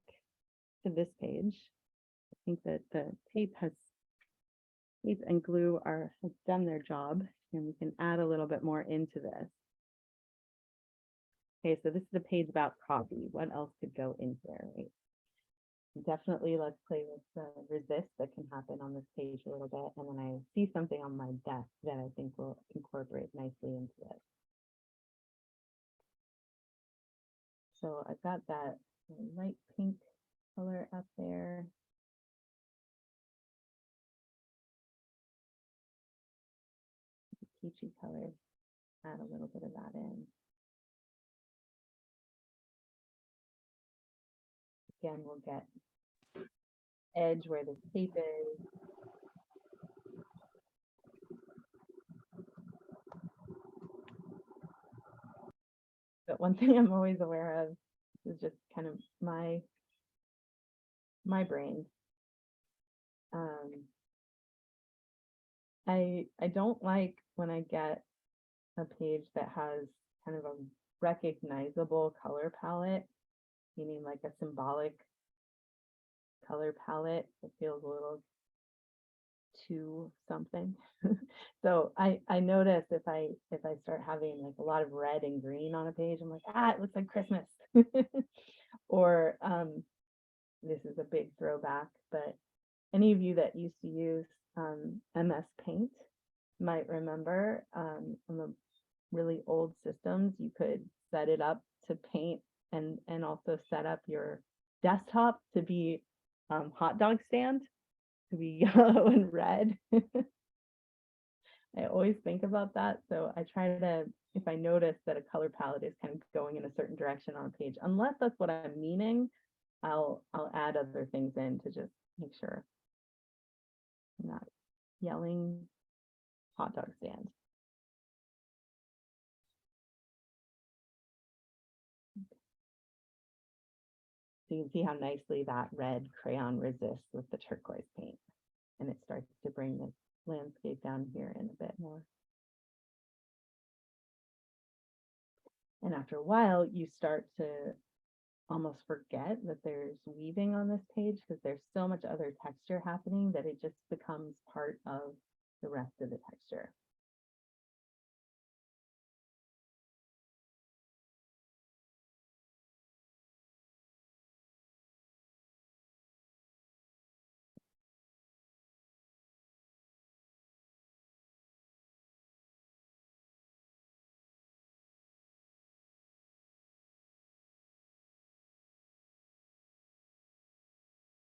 to this page. I think that the tape and glue has done their job, and we can add a little bit more into this. Okay, so this is a page about coffee. What else could go in here, right? Definitely let's play with the resist that can happen on this page a little bit. And then I see something on my desk that I think will incorporate nicely into it. So I've got that light pink color up there. Peachy color, add a little bit of that in. Again, we'll get edge where the tape is. But one thing I'm always aware of is just kind of my brain. I don't like when I get a page that has kind of a recognizable color palette, meaning like a symbolic color palette. It feels a little too something. So I notice if I start having like a lot of red and green on a page, I'm like, it looks like Christmas. Or this is a big throwback, but any of you that used to use MS Paint might remember on the really old systems, you could set it up to paint and also set up your desktop to be hot dog stand, to be yellow and red. I always think about that. So I try to, if I notice that a color palette is kind of going in a certain direction on a page, unless that's what I'm meaning, I'll add other things in to just make sure I'm not yelling hot dog stand. So you can see how nicely that red crayon resists with the turquoise paint. And it starts to bring this landscape down here in a bit more. And after a while, you start to almost forget that there's weaving on this page because there's so much other texture happening that it just becomes part of the rest of the texture.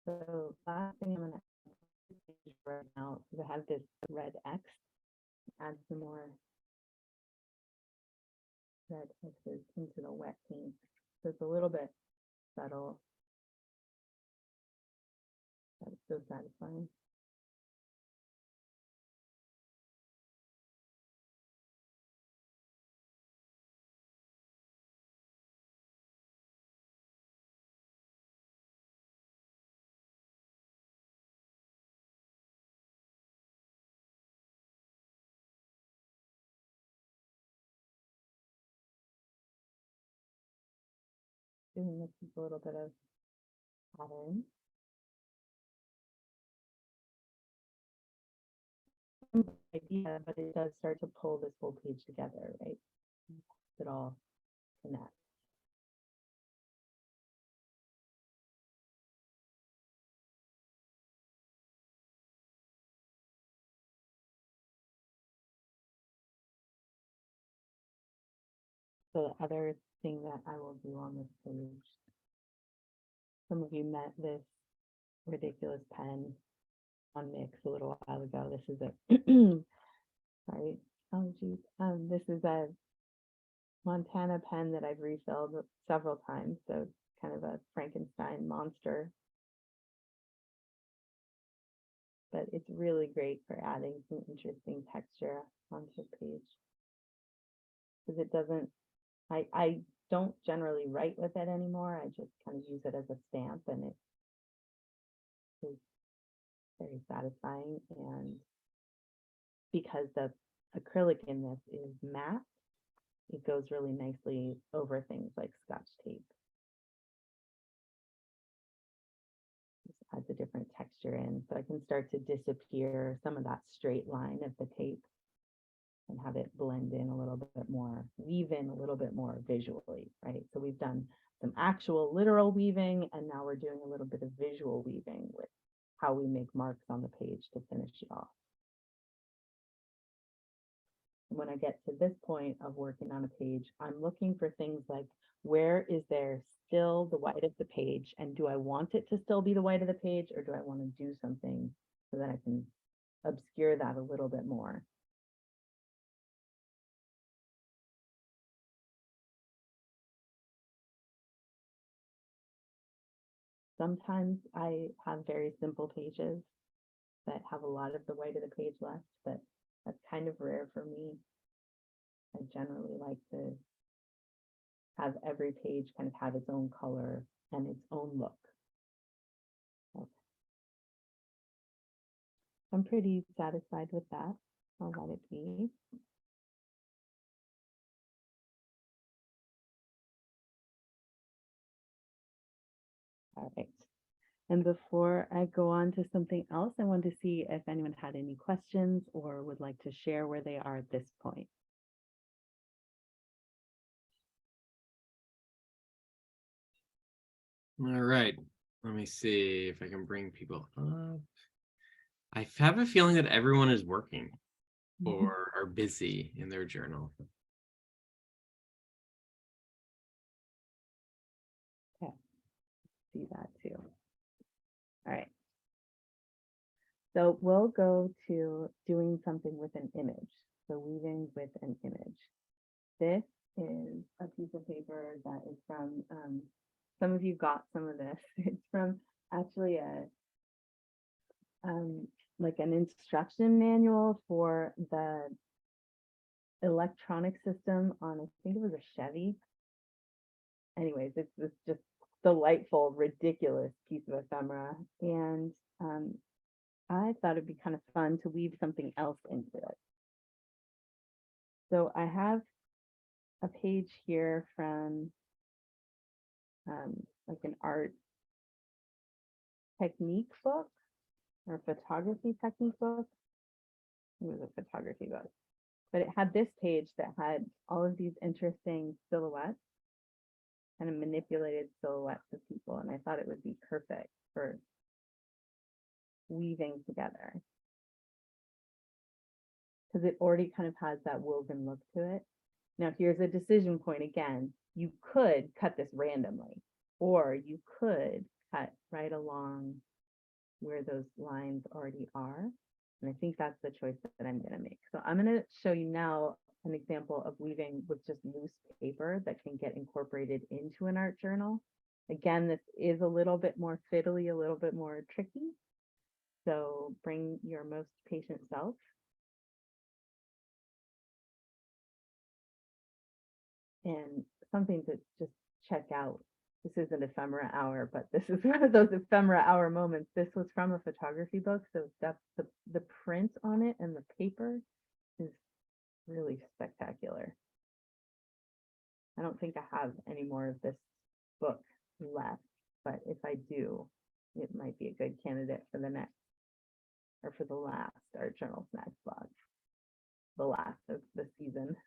So last thing I'm going to right now is I have this red X. Add some more red X's into the wet paint. So it's a little bit subtle, but it's so satisfying. Doing this with a little bit of pattern. Idea, but it does start to pull this whole page together, right? It all connects. So the other thing that I will do on this page, some of you met this ridiculous pen on Mix a little while ago. This is a sorry, oh geez, this is a Montana pen that I've refilled several times, so it's kind of a Frankenstein monster. But it's really great for adding some interesting texture onto the page. Because it doesn't, I don't generally write with it anymore. I just kind of use it as a stamp, and it is very satisfying. And because the acrylic in this is matte, it goes really nicely over things like Scotch tape. Just adds a different texture in, so I can start to disappear some of that straight line of the tape and have it blend in a little bit more, weave in a little bit more visually, right? So we've done some actual literal weaving, and now we're doing a little bit of visual weaving with how we make marks on the page to finish it off. And when I get to this point of working on a page, I'm looking for things like, where is there still the white of the page? And do I want it to still be the white of the page, or do I want to do something so that I can obscure that a little bit more? Sometimes I have very simple pages that have a lot of the white of the page left, but that's kind of rare for me. I generally like to have every page kind of have its own color and its own look. Okay. I'm pretty satisfied with that. I'll let it be. All right. And before I go on to something else, I want to see if anyone had any questions or would like to share where they are at this point. All right, let me see if I can bring people up. I have a feeling that everyone is working or are busy in their journal. Okay, see that too. All right. So we'll go to doing something with an image. So weaving with an image. This is a piece of paper that is from, some of you got some of this. It's from actually a, like an instruction manual for the electronic system on, I think it was a Chevy. Anyways, it's this just delightful, ridiculous piece of ephemera. And I thought it'd be kind of fun to weave something else into it. So I have a page here from like an art technique book or photography technique book. It was a photography book, but it had this page that had all of these interesting silhouettes, kind of manipulated silhouettes of people. And I thought it would be perfect for weaving together, because it already kind of has that woven look to it. Now here's a decision point again. You could cut this randomly, or you could cut right along where those lines already are. And I think that's the choice that I'm going to make. So I'm going to show you now an example of weaving with just loose paper that can get incorporated into an art journal. Again, this is a little bit more fiddly, a little bit more tricky. So bring your most patient self. And something to just check out. This isn't ephemera hour, but this is one of those ephemera hour moments. This was from a photography book, so that's the print on it, and the paper is really spectacular. I don't think I have any more of this book left, but if I do, it might be a good candidate for the next, or for the last Art Journal Snacks blog, the last of the season.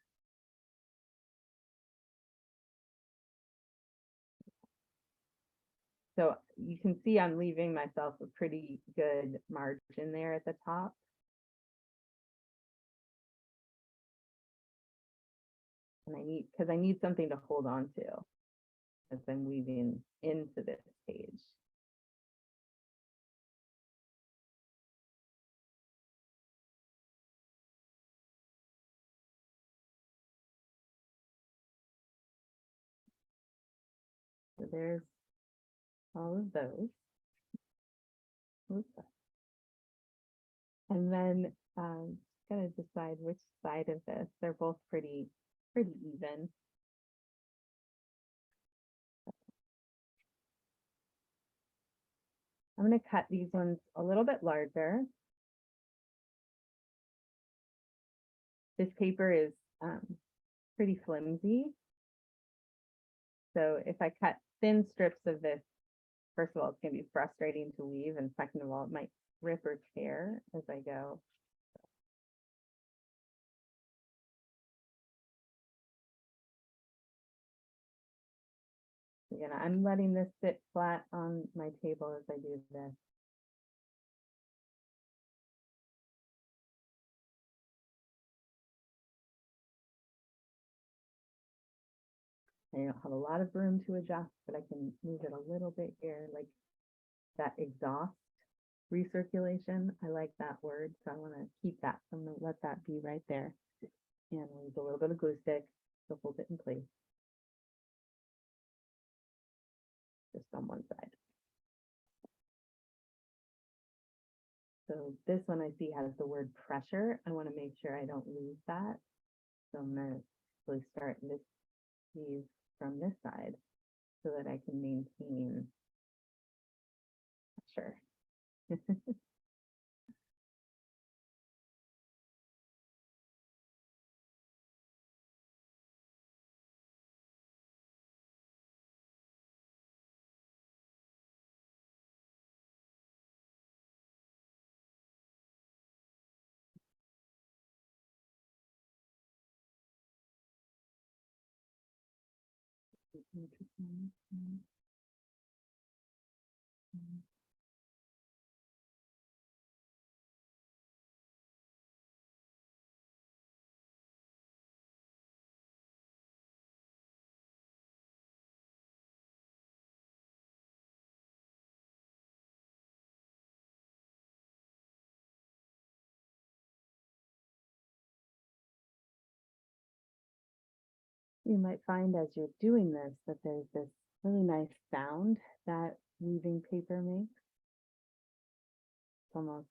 So you can see I'm leaving myself a pretty good margin there at the top. And because I need something to hold on to as I'm weaving into this page. So there's all of those. Oops. And then gotta decide which side of this. They're both pretty even. I'm going to cut these ones a little bit larger. This paper is pretty flimsy. So if I cut thin strips of this, first of all, it's going to be frustrating to weave. And second of all, it might rip or tear as I go. Again, I'm letting this sit flat on my table as I do this. I don't have a lot of room to adjust, but I can move it a little bit here, like that exhaust recirculation. I like that word, so I want to keep that. So I'm going to let that be right there. And we'll use a little bit of glue stick to hold it in place. Just on one side. So this one I see has the word pressure. I want to make sure I don't lose that. So I'm going to really start this weave from this side so that I can maintain pressure. You might find as you're doing this that there's this really nice sound that weaving paper makes. It's almost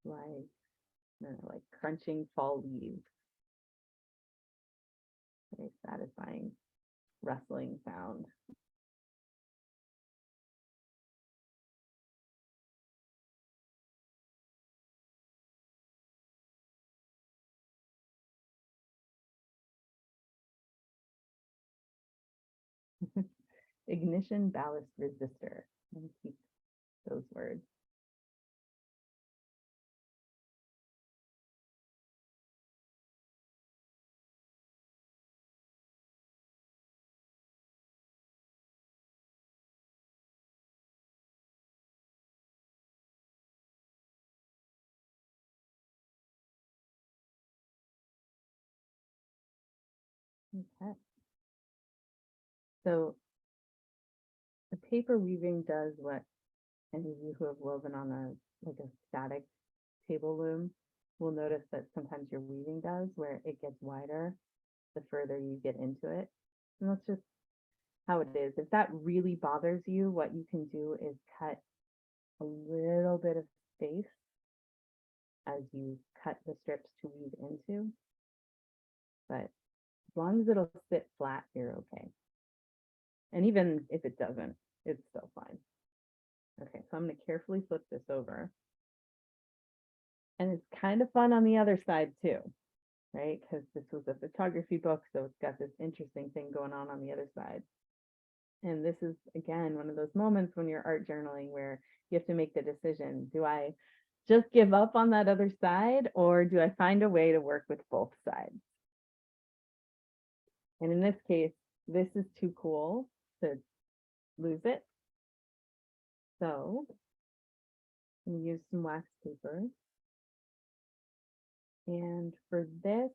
like, I don't know, like crunching fall leaves. Very satisfying rustling sound. Ignition ballast resistor. Let me keep those words. Okay. So the paper weaving does what any of you who have woven on like a static table loom will notice that sometimes your weaving does, where it gets wider the further you get into it. And that's just how it is. If that really bothers you, what you can do is cut a little bit of space as you cut the strips to weave into. But as long as it'll sit flat, you're okay. And even if it doesn't, it's still fine. Okay, so I'm going to carefully flip this over. And it's kind of fun on the other side too, right? Because this was a photography book, so it's got this interesting thing going on the other side. And this is, again, one of those moments when you're art journaling where you have to make the decision. Do I just give up on that other side, or do I find a way to work with both sides? And in this case, this is too cool to lose it. So I'm going to use some wax paper. And for this,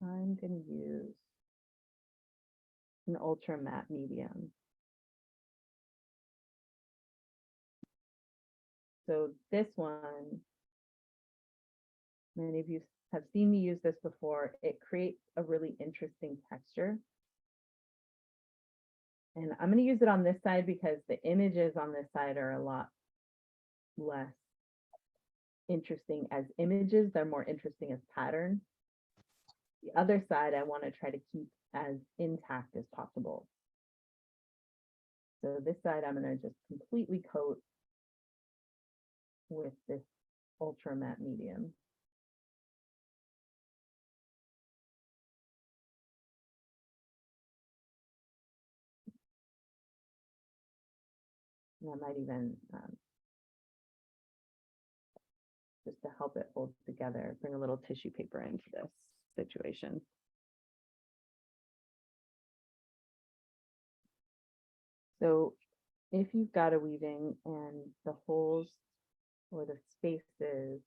I'm going to use an ultra matte medium. So this one, many of you have seen me use this before. It creates a really interesting texture. And I'm going to use it on this side because the images on this side are a lot less interesting as images. They're more interesting as patterns. The other side, I want to try to keep as intact as possible. So this side, I'm going to just completely coat with this ultra matte medium. And I might even, just to help it hold together, bring a little tissue paper into this situation. So if you've got a weaving and the holes or the spaces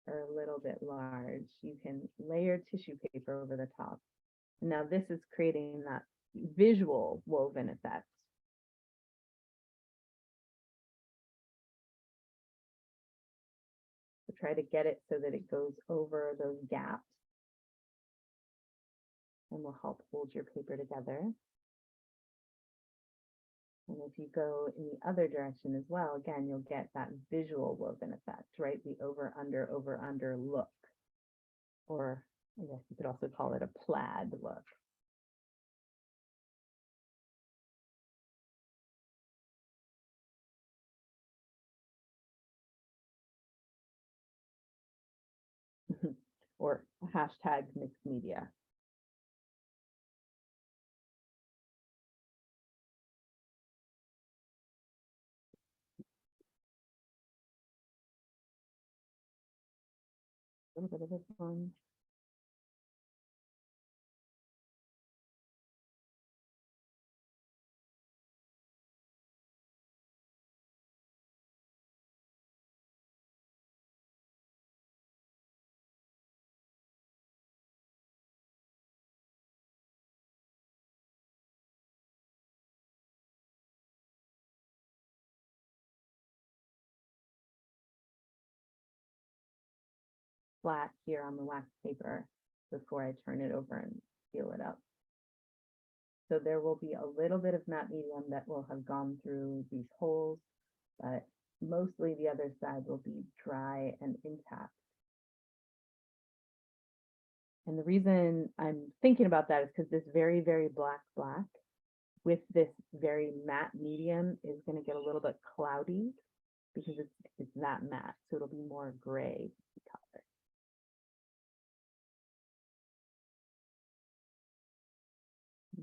are a little bit large, you can layer tissue paper over the top. Now this is creating that visual woven effect. So try to get it so that it goes over those gaps and will help hold your paper together. And if you go in the other direction as well, again, you'll get that visual woven effect, right? The over, under look. Or I guess you could also call it a plaid look. Or hashtag mixed media. A little bit of this one. Flat here on the wax paper before I turn it over and seal it up. So there will be a little bit of matte medium that will have gone through these holes, but mostly the other side will be dry and intact. And the reason I'm thinking about that is because this very, very black with this very matte medium is going to get a little bit cloudy because it's that matte, so it'll be more gray color.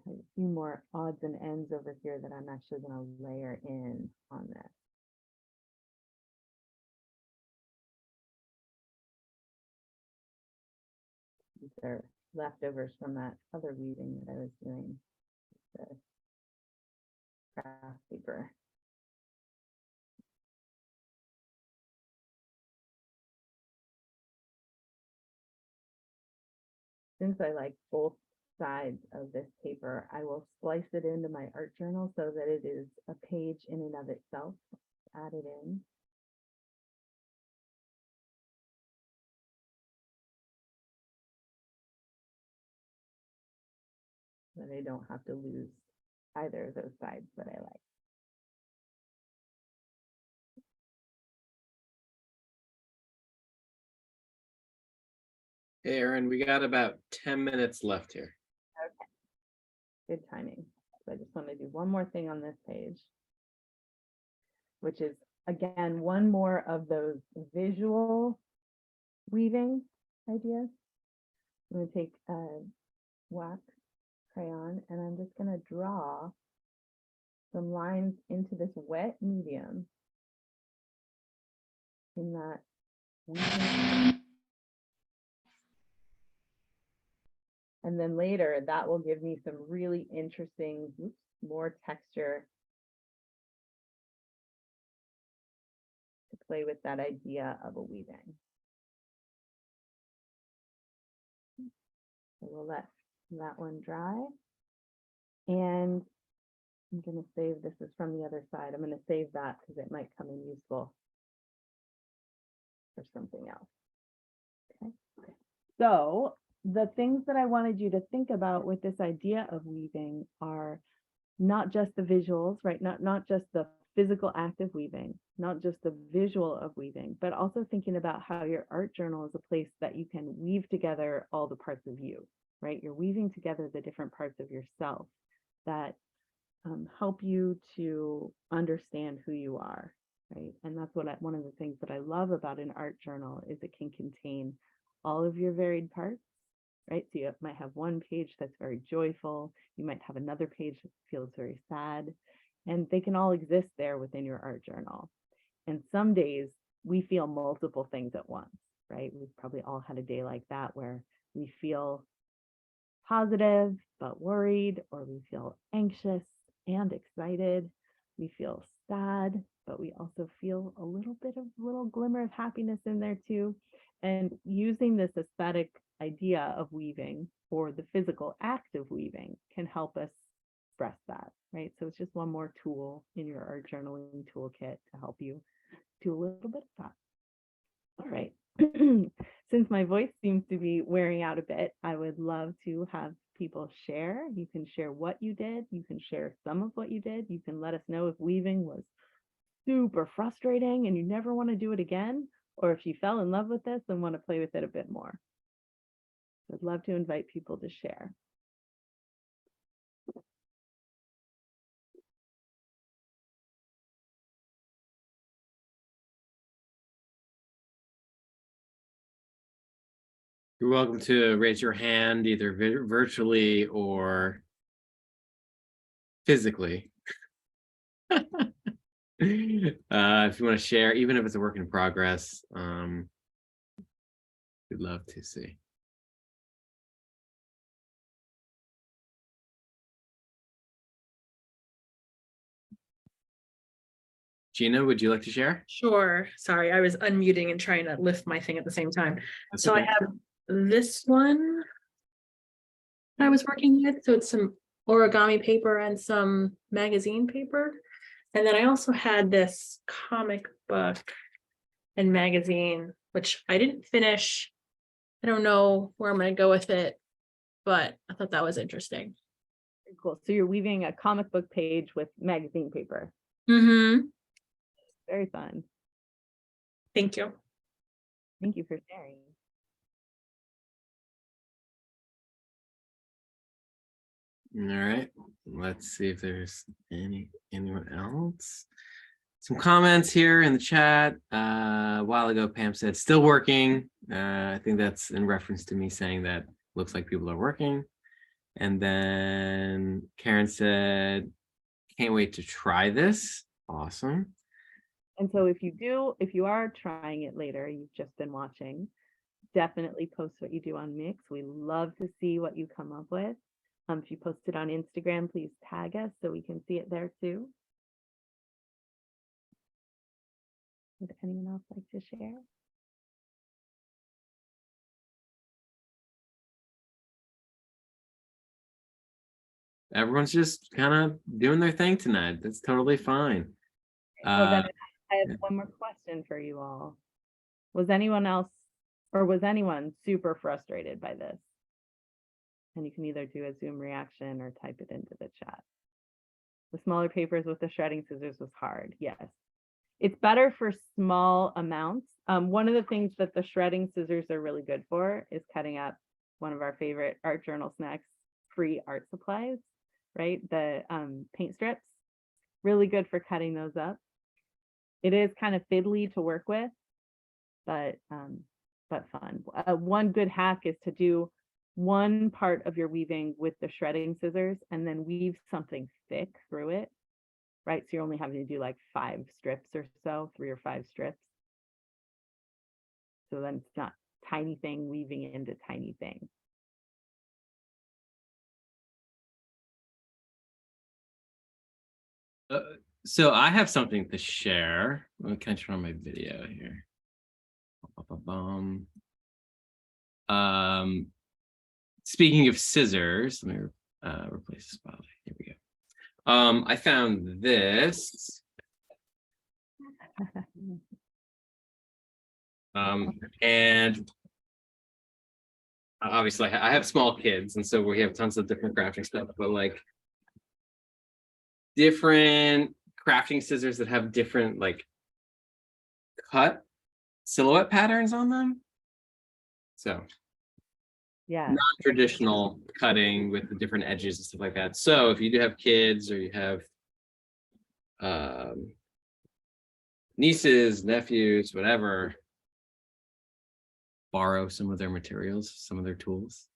A few more odds and ends over here that I'm actually going to layer in on this. These are leftovers from that other weaving that I was doing, the craft paper. Since I like both sides of this paper, I will slice it into my art journal so that it is a page in and of itself. add it in. Then I don't have to lose either of those sides that I like. Hey, Erin, we got about 10 minutes left here. Good timing. So I just want to do one more thing on this page, which is, again, one more of those visual weaving ideas. I'm going to take a wax crayon and I'm just going to draw some lines into this wet medium in that weaving. And then later that will give me some really interesting, more texture to play with that idea of a weaving. So we'll let that one dry. And I'm going to save, this is from the other side. I'm going to save that because it might come in useful for something else. Okay. So the things that I wanted you to think about with this idea of weaving are not just the visuals, right? Not just the physical act of weaving, not just the visual of weaving, but also thinking about how your art journal is a place that you can weave together all the parts of you, right? You're weaving together the different parts of yourself that help you to understand who you are, right? And that's what one of the things that I love about an art journal is it can contain all of your varied parts, right? So you might have one page that's very joyful. You might have another page that feels very sad, and they can all exist there within your art journal. And some days we feel multiple things at once, right? We've probably all had a day like that where we feel positive but worried, or we feel anxious and excited. We feel sad, but we also feel a little glimmer of happiness in there too. And using this aesthetic idea of weaving, or the physical act of weaving, can help us express that, right? So it's just one more tool in your art journaling toolkit to help you do a little bit of that. All right. Since my voice seems to be wearing out a bit, I would love to have people share. You can share what you did. You can share some of what you did. You can let us know if weaving was super frustrating and you never want to do it again, or if you fell in love with this and want to play with it a bit more. I'd love to invite people to share. You're welcome to raise your hand either virtually or physically. If you want to share, even if it's a work in progress, we'd love to see. Gina, would you like to share? Sure. Sorry, I was unmuting and trying to lift my thing at the same time. That's So okay. I have this one I was working with. So it's some origami paper and some magazine paper. And then I also had this comic book and magazine, which I didn't finish. I don't know where I'm going to go with it, but I thought that was interesting. Cool. So you're weaving a comic book page with magazine paper. Mm-hmm. Very fun. Thank you. Thank you for sharing. All right, let's see if there's anyone else. Some comments here in the chat. A while ago, Pam said, still working. I think that's in reference to me saying that looks like people are working. And then Karen said, can't wait to try this. Awesome. And so if you are trying it later, you've just been watching, definitely post what you do on Mix. We love to see what you come up with. If you post it on Instagram, please tag us so we can see it there too. Would anyone else like to share? Everyone's just kind of doing their thing tonight. That's totally fine. I I have one more question for you all. Was anyone super frustrated by this? And you can either do a Zoom reaction or type it into the chat. The smaller papers with the shredding scissors was hard. Yes. It's better for small amounts. One of the things that the shredding scissors are really good for is cutting up one of our favorite ArtJournalSnacks free art supplies, right? The paint strips, really good for cutting those up. It is kind of fiddly to work with, but fun. One good hack is to do one part of your weaving with the shredding scissors and then weave something thick through it, right? So you're only having to do like 5 strips or so, 3 or 5 strips. So then it's not tiny thing weaving into tiny thing. So I have something to share. Let me kind of turn on my video here. Speaking of scissors, let me replace the spotlight. Here we go. I found this. And obviously I have small kids, and so we have tons of different crafting stuff, but like different crafting scissors that have different like cut silhouette patterns on them. So Yeah, non-traditional cutting with the different edges and stuff like that. So if you do have kids or you have nieces, nephews, whatever, borrow some of their materials, some of their tools.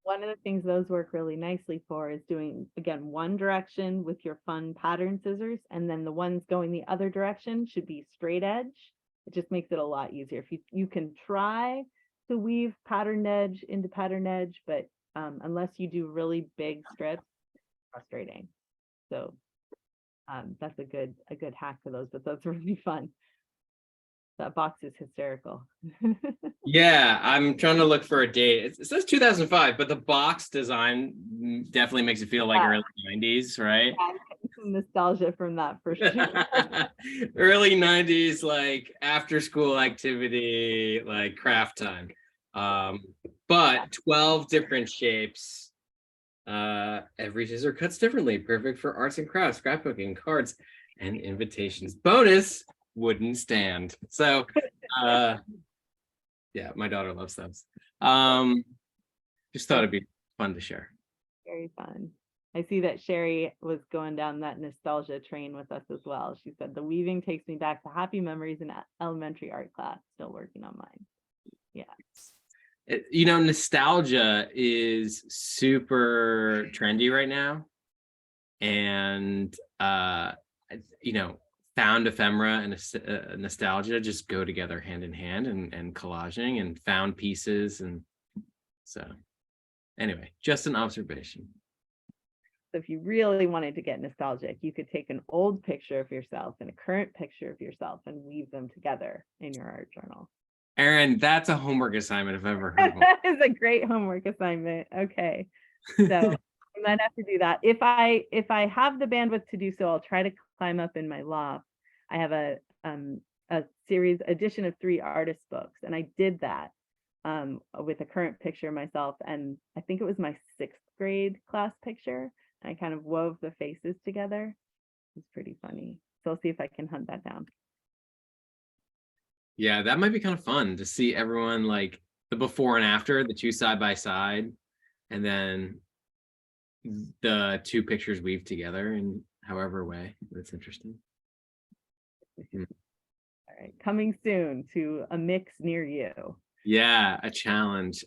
one of the things those work really nicely for is doing, again, one direction with your fun pattern scissors, and then the ones going the other direction should be straight edge. It just makes it a lot easier. If you can try to weave pattern edge into pattern edge, but unless you do really big strips, frustrating. So that's a good hack for those, but those are really fun. That box is hysterical. Yeah, I'm trying to look for a date. It says 2005, but the box design definitely makes it feel like early 90s, right? Some nostalgia from that for sure. Early 90s, like after school activity, like craft time. But 12 different shapes. Every scissor cuts differently, perfect for arts and crafts, scrapbooking, cards, and invitations. Bonus, wooden stand. So yeah, my daughter loves those. Just thought it'd be fun to share. Very fun. I see that Sherry was going down that nostalgia train with us as well. She said the weaving takes me back to happy memories in elementary art class. Still working on mine. Yeah. You know, nostalgia is super trendy right now. And you know, found ephemera and nostalgia just go together hand in hand, and collaging and found pieces. And so anyway, just an observation. So if you really wanted to get nostalgic, you could take an old picture of yourself and a current picture of yourself and weave them together in your art journal. Erin, that's a homework assignment if I've ever heard one. That is a great homework assignment. Okay. So I might have to do that. If I have the bandwidth to do so, I'll try to climb up in my loft. I have a series edition of 3 artist books, and I did that with a current picture of myself, and I think it was my 6th grade class picture. And I kind of wove the faces together. It's pretty funny. So I'll see if I can hunt that down. Yeah, that might be kind of fun to see everyone, like the before and after, the 2 side by side, and then the 2 pictures weaved together in however way. That's interesting. All right, coming soon to a mix near you. Yeah, a challenge.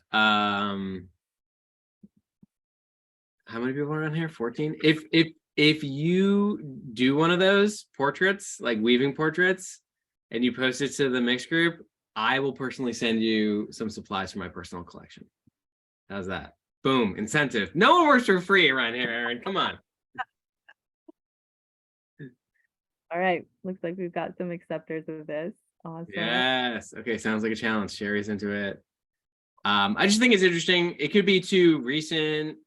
How many people are on here? 14. If you do one of those portraits, like weaving portraits, and you post it to the mix group, I will personally send you some supplies from my personal collection. How's that? Boom, incentive. No one works for free around here, Erin. Come on. All right, looks like we've got some acceptors of this. Awesome. Yes. Okay, sounds like a challenge. Sherry's into it. I just think it's interesting. It could be 2 recent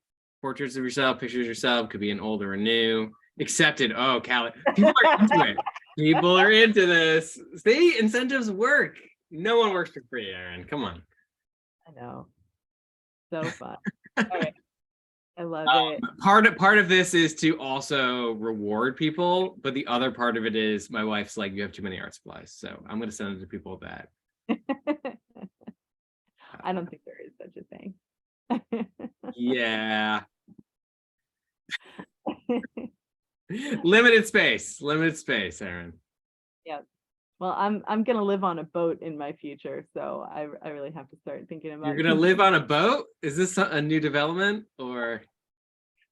portraits of yourself, pictures of yourself. Could be an old or a new. Accepted. Oh, Callie. People are into it. People are into this. See, incentives work. No one works for free, Erin. Come on. I know. So fun. All right. I love it. Part of this is to also reward people, but the other part of it is my wife's like, you have too many art supplies. So I'm going to send it to people that. I don't think there is such a thing. Yeah. Limited space, Erin. Yeah. Well, I'm gonna live on a boat in my future, so I really have to start thinking about. You're going to live on a boat? Is this a new development or?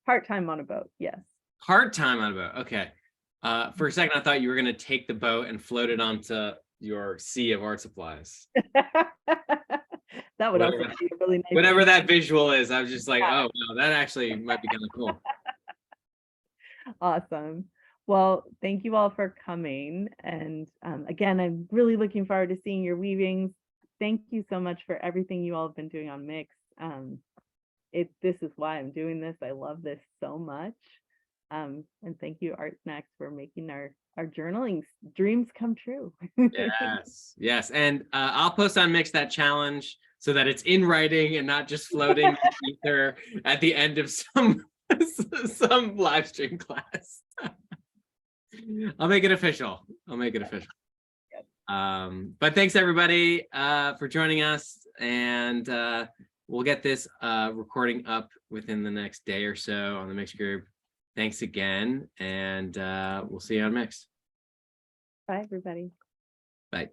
Part-time on a boat, yes. Part-time on a boat. Okay. For a second, I thought you were going to take the boat and float it onto your sea of art supplies. That would also Whatever. be really nice. Whatever that visual is, I was just like, oh, no, that actually might be kind of cool. Awesome. Well, thank you all for coming. And again, I'm really looking forward to seeing your weavings. Thank you so much for everything you all have been doing on Mix. This is why I'm doing this. I love this so much. And thank you, ArtSnacks, for making our journaling dreams come true. Yes. And I'll post on Mix that challenge so that it's in writing and not just floating in the ether at the end of some live stream class. I'll make it official. But thanks everybody for joining us, and we'll get this recording up within the next day or so on the Mix group. Thanks again, and we'll see you on Mix. Bye, everybody. Bye.